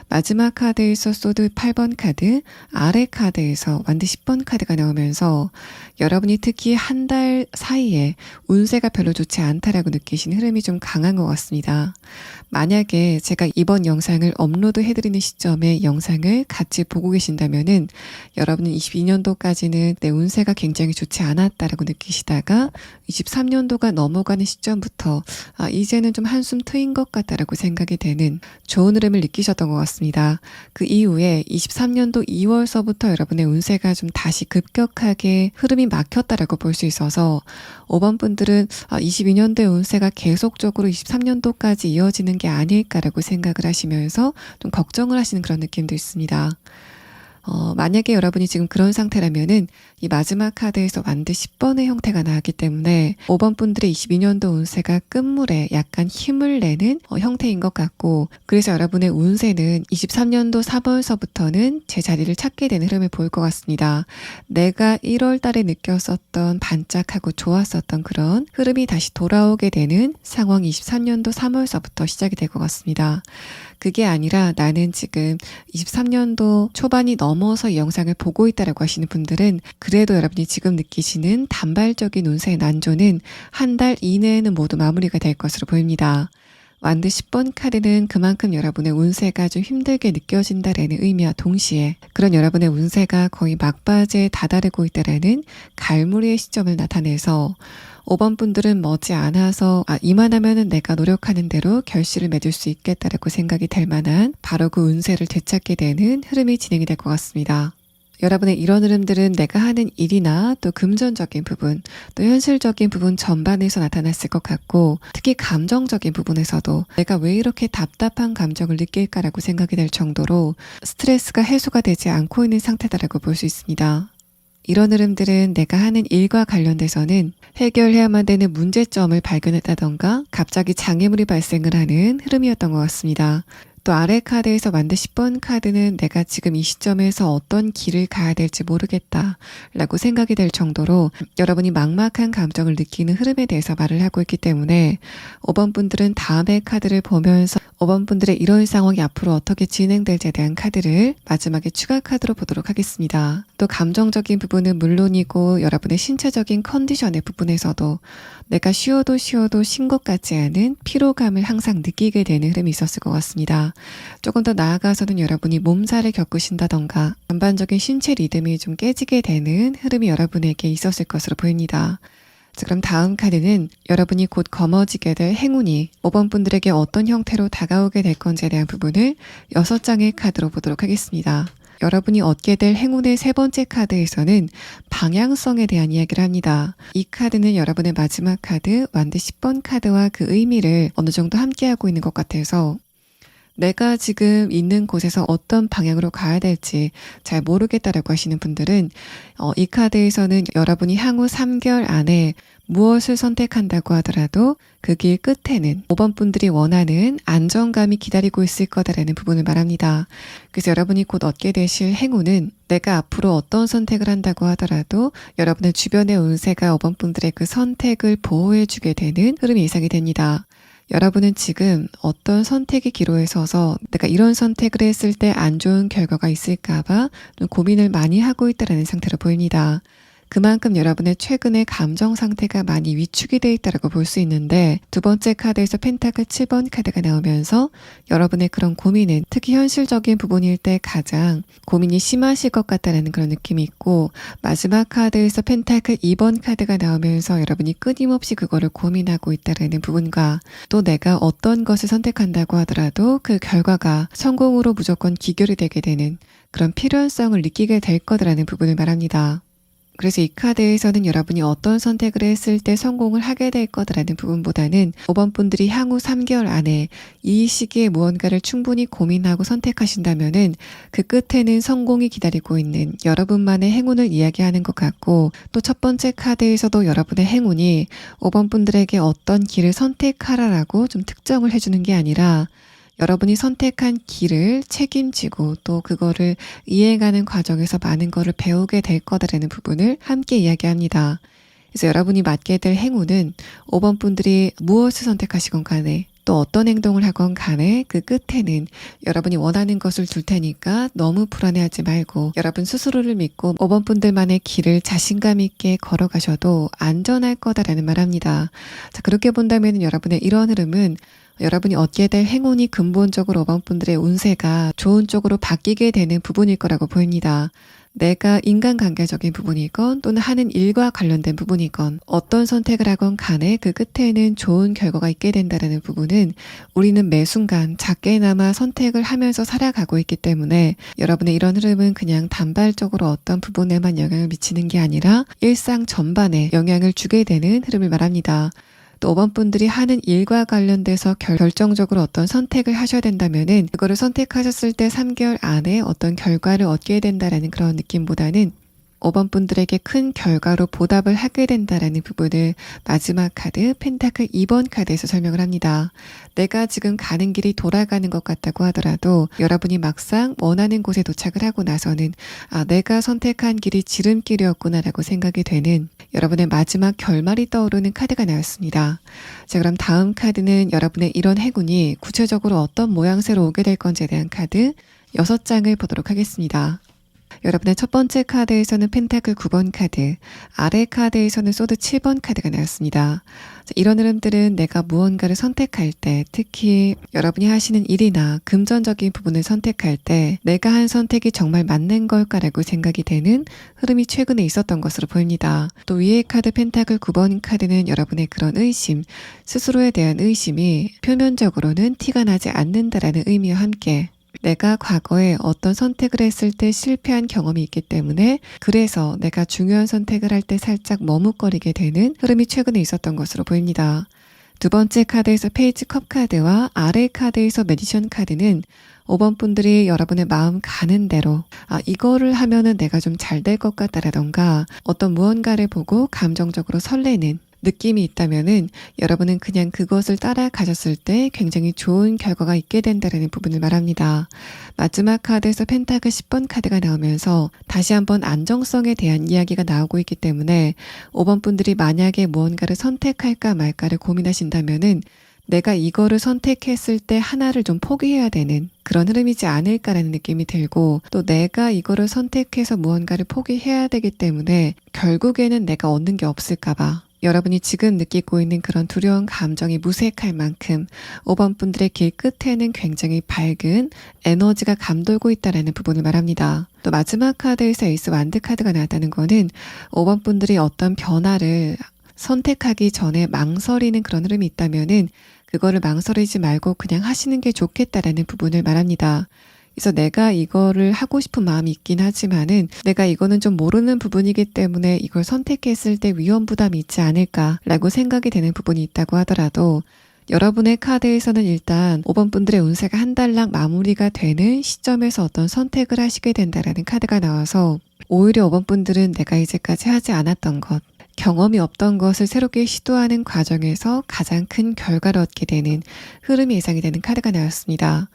Speaker 1: 마지막 카드에서 소드 8번 카드, 아래 카드에서 완드 10번 카드가 나오면서 여러분이 특히 한 달 사이에 운세가 별로 좋지 않다라고 느끼신 흐름이 좀 강한 것 같습니다. 만약에 제가 이번 영상을 업로드 해드리는 시점에 영상을 같이 보고 계신다면은 여러분은 22년도까지는 내 운세가 굉장히 좋지 않았다라고 느끼시다가 23년도가 넘어가는 시점부터 이제는 좀 한숨 트인 것 같다라고 생각이 되는 좋은 흐름을 느끼셨던 것 같습니다. 그 이후에 23년도 2월서부터 여러분의 운세가 좀 다시 급격하게 흐름이 막혔다라고 볼 수 있어서 5번 분들은 22년도의 운세가 계속적으로 23년도까지 이어지는 게 아닐까라고 생각을 하시면서 좀 걱정을 하시는 그런 느낌도 있습니다. 만약에 여러분이 지금 그런 상태라면은 이 마지막 카드에서 완드 10번의 형태가 나왔기 때문에 5번 분들의 22년도 운세가 끝물에 약간 힘을 내는 형태인 것 같고, 그래서 여러분의 운세는 23년도 3월서부터는 제자리를 찾게 되는 흐름을 보일 것 같습니다. 내가 1월 달에 느꼈었던 반짝하고 좋았었던 그런 흐름이 다시 돌아오게 되는 상황이 23년도 3월서부터 시작이 될 것 같습니다. 그게 아니라 나는 지금 23년도 초반이 넘어서 이 영상을 보고 있다라고 하시는 분들은 그래도 여러분이 지금 느끼시는 단발적인 운세의 난조는 한 달 이내에는 모두 마무리가 될 것으로 보입니다. 완드 10번 카드는 그만큼 여러분의 운세가 좀 힘들게 느껴진다라는 의미와 동시에 그런 여러분의 운세가 거의 막바지에 다다르고 있다라는 갈무리의 시점을 나타내서 5번 분들은 머지않아서 이만하면은 내가 노력하는 대로 결실을 맺을 수 있겠다라고 생각이 될 만한 바로 그 운세를 되찾게 되는 흐름이 진행이 될 것 같습니다. 여러분의 이런 흐름들은 내가 하는 일이나 또 금전적인 부분, 또 현실적인 부분 전반에서 나타났을 것 같고, 특히 감정적인 부분에서도 내가 왜 이렇게 답답한 감정을 느낄까라고 생각이 될 정도로 스트레스가 해소가 되지 않고 있는 상태다라고 볼 수 있습니다. 이런 흐름들은 내가 하는 일과 관련돼서는 해결해야만 되는 문제점을 발견했다던가 갑자기 장애물이 발생을 하는 흐름이었던 것 같습니다. 또 아래 카드에서 완드 10번 카드는 내가 지금 이 시점에서 어떤 길을 가야 될지 모르겠다 라고 생각이 될 정도로 여러분이 막막한 감정을 느끼는 흐름에 대해서 말을 하고 있기 때문에 5번 분들은 다음의 카드를 보면서 5번 분들의 이런 상황이 앞으로 어떻게 진행될지에 대한 카드를 마지막에 추가 카드로 보도록 하겠습니다. 또 감정적인 부분은 물론이고 여러분의 신체적인 컨디션의 부분에서도 내가 쉬어도 쉰 것 같지 않은 피로감을 항상 느끼게 되는 흐름이 있었을 것 같습니다. 조금 더 나아가서는 여러분이 몸살을 겪으신다던가 전반적인 신체 리듬이 좀 깨지게 되는 흐름이 여러분에게 있었을 것으로 보입니다. 자, 그럼 다음 카드는 여러분이 곧 거머쥐게 될 행운이 5번 분들에게 어떤 형태로 다가오게 될 건지에 대한 부분을 6장의 카드로 보도록 하겠습니다. 여러분이 얻게 될 행운의 세 번째 카드에서는 방향성에 대한 이야기를 합니다. 이 카드는 여러분의 마지막 카드 완드 10번 카드와 그 의미를 어느 정도 함께하고 있는 것 같아서 내가 지금 있는 곳에서 어떤 방향으로 가야 될지 잘 모르겠다라고 하시는 분들은 이 카드에서는 여러분이 향후 3개월 안에 무엇을 선택한다고 하더라도 그 길 끝에는 5번 분들이 원하는 안정감이 기다리고 있을 거다라는 부분을 말합니다. 그래서 여러분이 곧 얻게 되실 행운은 내가 앞으로 어떤 선택을 한다고 하더라도 여러분의 주변의 운세가 5번 분들의 그 선택을 보호해주게 되는 흐름이 예상이 됩니다. 여러분은 지금 어떤 선택의 기로에 서서 내가 이런 선택을 했을 때 안 좋은 결과가 있을까봐 좀 고민을 많이 하고 있다는 상태로 보입니다. 그만큼 여러분의 최근의 감정 상태가 많이 위축이 돼 있다고 볼 수 있는데, 두 번째 카드에서 펜타클 7번 카드가 나오면서 여러분의 그런 고민은 특히 현실적인 부분일 때 가장 고민이 심하실 것 같다는 그런 느낌이 있고, 마지막 카드에서 펜타클 2번 카드가 나오면서 여러분이 끊임없이 그거를 고민하고 있다는 부분과, 또 내가 어떤 것을 선택한다고 하더라도 그 결과가 성공으로 무조건 귀결이 되게 되는 그런 필요성을 느끼게 될 거라는 부분을 말합니다. 그래서 이 카드에서는 여러분이 어떤 선택을 했을 때 성공을 하게 될 거라는 부분보다는 5번 분들이 향후 3개월 안에 이 시기에 무언가를 충분히 고민하고 선택하신다면은 그 끝에는 성공이 기다리고 있는 여러분만의 행운을 이야기하는 것 같고, 또 첫 번째 카드에서도 여러분의 행운이 5번 분들에게 어떤 길을 선택하라라고 좀 특정을 해주는 게 아니라 여러분이 선택한 길을 책임지고 또 그거를 이해가는 과정에서 많은 거를 배우게 될 거다라는 부분을 함께 이야기합니다. 그래서 여러분이 맞게 될 행운은 5번 분들이 무엇을 선택하시건 간에 또 어떤 행동을 하건 간에 그 끝에는 여러분이 원하는 것을 줄 테니까 너무 불안해하지 말고 여러분 스스로를 믿고 5번 분들만의 길을 자신감 있게 걸어가셔도 안전할 거다라는 말합니다. 자, 그렇게 본다면 여러분의 이런 흐름은 여러분이 얻게 될 행운이 근본적으로 5번 분들의 운세가 좋은 쪽으로 바뀌게 되는 부분일 거라고 보입니다. 내가 인간관계적인 부분이건 또는 하는 일과 관련된 부분이건 어떤 선택을 하건 간에 그 끝에는 좋은 결과가 있게 된다는 부분은 우리는 매 순간 작게나마 선택을 하면서 살아가고 있기 때문에 여러분의 이런 흐름은 그냥 단발적으로 어떤 부분에만 영향을 미치는 게 아니라 일상 전반에 영향을 주게 되는 흐름을 말합니다. 또 5번 분들이 하는 일과 관련돼서 결정적으로 어떤 선택을 하셔야 된다면은 그거를 선택하셨을 때 3개월 안에 어떤 결과를 얻게 된다라는 그런 느낌보다는 5번 분들에게 큰 결과로 보답을 하게 된다라는 부분을 마지막 카드 펜타클 2번 카드에서 설명을 합니다. 내가 지금 가는 길이 돌아가는 것 같다고 하더라도 여러분이 막상 원하는 곳에 도착을 하고 나서는 내가 선택한 길이 지름길이었구나라고 생각이 되는 여러분의 마지막 결말이 떠오르는 카드가 나왔습니다. 자, 그럼 다음 카드는 여러분의 이런 행운이 구체적으로 어떤 모양새로 오게 될 건지에 대한 카드 6장을 보도록 하겠습니다. 여러분의 첫 번째 카드에서는 펜타클 9번 카드, 아래 카드에서는 소드 7번 카드가 나왔습니다. 이런 흐름들은 내가 무언가를 선택할 때, 특히 여러분이 하시는 일이나 금전적인 부분을 선택할 때 내가 한 선택이 정말 맞는 걸까라고 생각이 되는 흐름이 최근에 있었던 것으로 보입니다. 또 위의 카드 펜타클 9번 카드는 여러분의 그런 의심, 스스로에 대한 의심이 표면적으로는 티가 나지 않는다라는 의미와 함께 내가 과거에 어떤 선택을 했을 때 실패한 경험이 있기 때문에 그래서 내가 중요한 선택을 할 때 살짝 머뭇거리게 되는 흐름이 최근에 있었던 것으로 보입니다. 두 번째 카드에서 페이지 컵 카드와 아래 카드에서 매지션 카드는 5번 분들이 여러분의 마음 가는 대로 이거를 하면은 내가 좀 잘 될 것 같다라던가 어떤 무언가를 보고 감정적으로 설레는 느낌이 있다면은 여러분은 그냥 그것을 따라가셨을 때 굉장히 좋은 결과가 있게 된다는 부분을 말합니다. 마지막 카드에서 펜타클 10번 카드가 나오면서 다시 한번 안정성에 대한 이야기가 나오고 있기 때문에 5번 분들이 만약에 무언가를 선택할까 말까를 고민하신다면은 내가 이거를 선택했을 때 하나를 좀 포기해야 되는 그런 흐름이지 않을까라는 느낌이 들고, 또 내가 이거를 선택해서 무언가를 포기해야 되기 때문에 결국에는 내가 얻는 게 없을까봐 여러분이 지금 느끼고 있는 그런 두려운 감정이 무색할 만큼 5번 분들의 길 끝에는 굉장히 밝은 에너지가 감돌고 있다는 부분을 말합니다. 또 마지막 카드에서 에이스 완드 카드가 나왔다는 거는 5번 분들이 어떤 변화를 선택하기 전에 망설이는 그런 흐름이 있다면은 그거를 망설이지 말고 그냥 하시는 게 좋겠다라는 부분을 말합니다. 그래서 내가 이거를 하고 싶은 마음이 있긴 하지만은 내가 이거는 좀 모르는 부분이기 때문에 이걸 선택했을 때 위험 부담이 있지 않을까라고 생각이 되는 부분이 있다고 하더라도 여러분의 카드에서는 일단 5번 분들의 운세가 한 달락 마무리가 되는 시점에서 어떤 선택을 하시게 된다라는 카드가 나와서 오히려 5번 분들은 내가 이제까지 하지 않았던 것, 경험이 없던 것을 새롭게 시도하는 과정에서 가장 큰 결과를 얻게 되는 흐름이 예상이 되는 카드가 나왔습니다.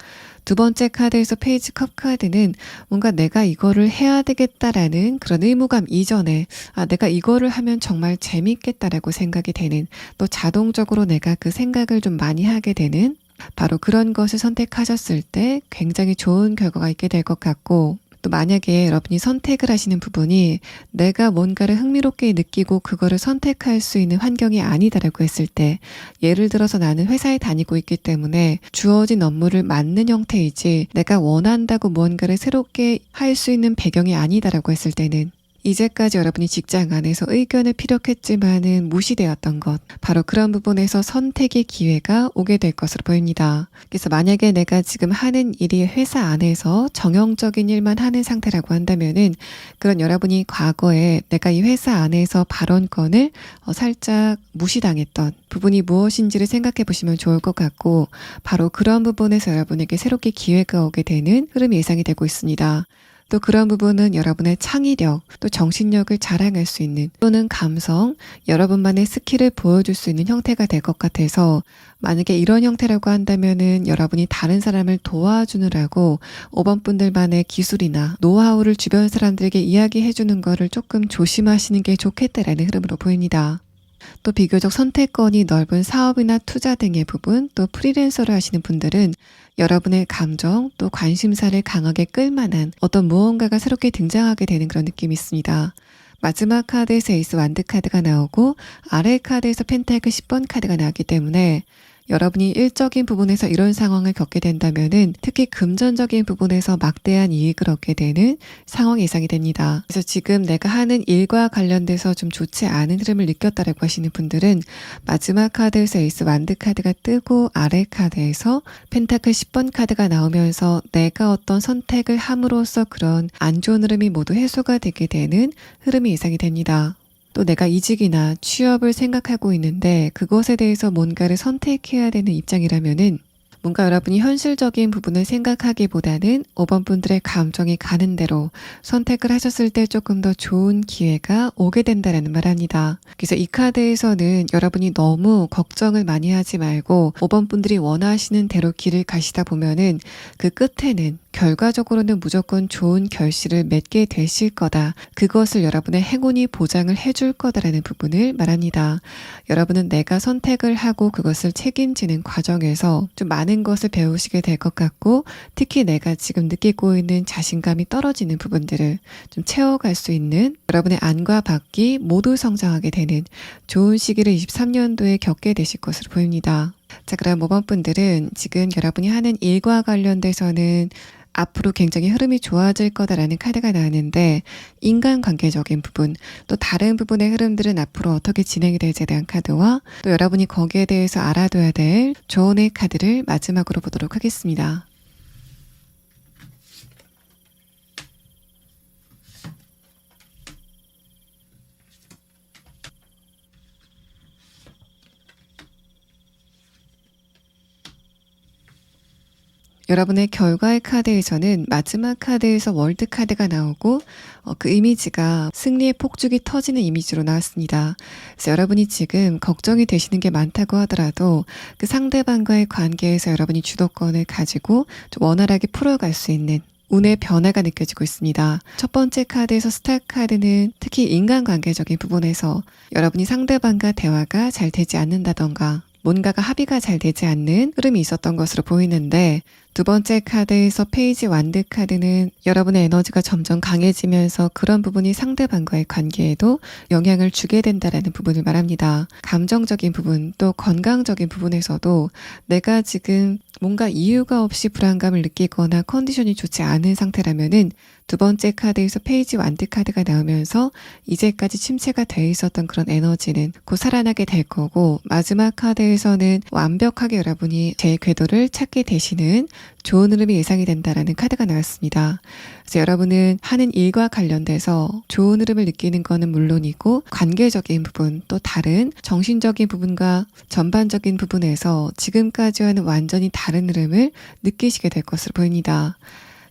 Speaker 1: 두 번째 카드에서 페이지 컵 카드는 뭔가 내가 이거를 해야 되겠다라는 그런 의무감 이전에 내가 이거를 하면 정말 재밌겠다라고 생각이 되는, 또 자동적으로 내가 그 생각을 좀 많이 하게 되는 바로 그런 것을 선택하셨을 때 굉장히 좋은 결과가 있게 될 것 같고, 또 만약에 여러분이 선택을 하시는 부분이 내가 뭔가를 흥미롭게 느끼고 그거를 선택할 수 있는 환경이 아니다라고 했을 때, 예를 들어서 나는 회사에 다니고 있기 때문에 주어진 업무를 맡는 형태이지 내가 원한다고 무언가를 새롭게 할 수 있는 배경이 아니다라고 했을 때는, 이제까지 여러분이 직장 안에서 의견을 피력했지만은 무시되었던 것, 바로 그런 부분에서 선택의 기회가 오게 될 것으로 보입니다. 그래서 만약에 내가 지금 하는 일이 회사 안에서 정형적인 일만 하는 상태라고 한다면은, 그런 여러분이 과거에 내가 이 회사 안에서 발언권을 살짝 무시당했던 부분이 무엇인지를 생각해 보시면 좋을 것 같고, 바로 그런 부분에서 여러분에게 새롭게 기회가 오게 되는 흐름이 예상이 되고 있습니다. 또 그런 부분은 여러분의 창의력, 또 정신력을 자랑할 수 있는, 또는 감성, 여러분만의 스킬을 보여줄 수 있는 형태가 될 것 같아서, 만약에 이런 형태라고 한다면은 여러분이 다른 사람을 도와주느라고 5번 분들만의 기술이나 노하우를 주변 사람들에게 이야기해 주는 거를 조금 조심하시는 게 좋겠다라는 흐름으로 보입니다. 또 비교적 선택권이 넓은 사업이나 투자 등의 부분, 또 프리랜서를 하시는 분들은 여러분의 감정, 또 관심사를 강하게 끌만한 어떤 무언가가 새롭게 등장하게 되는 그런 느낌이 있습니다. 마지막 카드에서 에이스 완드 카드가 나오고 아래 카드에서 펜타클 10번 카드가 나왔기 때문에, 여러분이 일적인 부분에서 이런 상황을 겪게 된다면은 특히 금전적인 부분에서 막대한 이익을 얻게 되는 상황이 예상이 됩니다. 그래서 지금 내가 하는 일과 관련돼서 좀 좋지 않은 흐름을 느꼈다라고 하시는 분들은 마지막 카드에서 에이스 완드 카드가 뜨고 아래 카드에서 펜타클 10번 카드가 나오면서 내가 어떤 선택을 함으로써 그런 안 좋은 흐름이 모두 해소가 되게 되는 흐름이 예상이 됩니다. 또 내가 이직이나 취업을 생각하고 있는데 그것에 대해서 뭔가를 선택해야 되는 입장이라면은, 뭔가 여러분이 현실적인 부분을 생각하기보다는 5번 분들의 감정이 가는 대로 선택을 하셨을 때 조금 더 좋은 기회가 오게 된다는 말합니다. 그래서 이 카드에서는 여러분이 너무 걱정을 많이 하지 말고 5번 분들이 원하시는 대로 길을 가시다 보면은 그 끝에는 결과적으로는 무조건 좋은 결실을 맺게 되실 거다. 그것을 여러분의 행운이 보장을 해줄 거다라는 부분을 말합니다. 여러분은 내가 선택을 하고 그것을 책임지는 과정에서 좀 많은 것을 배우시게 될 것 같고, 특히 내가 지금 느끼고 있는 자신감이 떨어지는 부분들을 좀 채워갈 수 있는, 여러분의 안과 밖이 모두 성장하게 되는 좋은 시기를 23년도에 겪게 되실 것으로 보입니다. 자, 그럼 5번 분들은 지금 여러분이 하는 일과 관련돼서는 앞으로 굉장히 흐름이 좋아질 거다라는 카드가 나왔는데, 인간관계적인 부분, 또 다른 부분의 흐름들은 앞으로 어떻게 진행이 될지에 대한 카드와, 또 여러분이 거기에 대해서 알아둬야 될 조언의 카드를 마지막으로 보도록 하겠습니다. 여러분의 결과의 카드에서는 마지막 카드에서 월드 카드가 나오고 그 이미지가 승리의 폭죽이 터지는 이미지로 나왔습니다. 그래서 여러분이 지금 걱정이 되시는 게 많다고 하더라도 그 상대방과의 관계에서 여러분이 주도권을 가지고 좀 원활하게 풀어갈 수 있는 운의 변화가 느껴지고 있습니다. 첫 번째 카드에서 스타 카드는 특히 인간관계적인 부분에서 여러분이 상대방과 대화가 잘 되지 않는다던가 뭔가가 합의가 잘 되지 않는 흐름이 있었던 것으로 보이는데, 두 번째 카드에서 페이지 완드 카드는 여러분의 에너지가 점점 강해지면서 그런 부분이 상대방과의 관계에도 영향을 주게 된다라는 부분을 말합니다. 감정적인 부분, 또 건강적인 부분에서도 내가 지금 뭔가 이유가 없이 불안감을 느끼거나 컨디션이 좋지 않은 상태라면은 두 번째 카드에서 페이지 완드 카드가 나오면서 이제까지 침체가 돼 있었던 그런 에너지는 곧 살아나게 될 거고, 마지막 카드에서는 완벽하게 여러분이 제 궤도를 찾게 되시는 좋은 흐름이 예상이 된다라는 카드가 나왔습니다. 그래서 여러분은 하는 일과 관련돼서 좋은 흐름을 느끼는 거는 물론이고, 관계적인 부분, 또 다른 정신적인 부분과 전반적인 부분에서 지금까지와는 완전히 다른 흐름을 느끼시게 될 것으로 보입니다.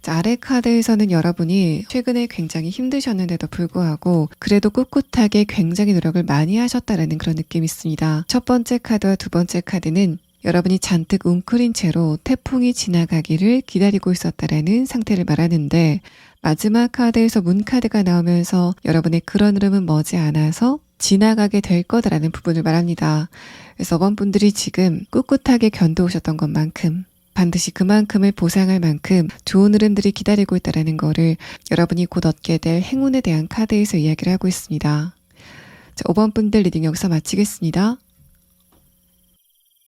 Speaker 1: 자, 아래 카드에서는 여러분이 최근에 굉장히 힘드셨는데도 불구하고 그래도 꿋꿋하게 굉장히 노력을 많이 하셨다라는 그런 느낌이 있습니다. 첫 번째 카드와 두 번째 카드는 여러분이 잔뜩 웅크린 채로 태풍이 지나가기를 기다리고 있었다라는 상태를 말하는데, 마지막 카드에서 문 카드가 나오면서 여러분의 그런 흐름은 머지않아서 지나가게 될 거다라는 부분을 말합니다. 그래서 5번 분들이 지금 꿋꿋하게 견뎌오셨던 것만큼 반드시 그만큼을 보상할 만큼 좋은 흐름들이 기다리고 있다는 거를 여러분이 곧 얻게 될 행운에 대한 카드에서 이야기를 하고 있습니다. 자, 5번 분들 리딩 여기서 마치겠습니다.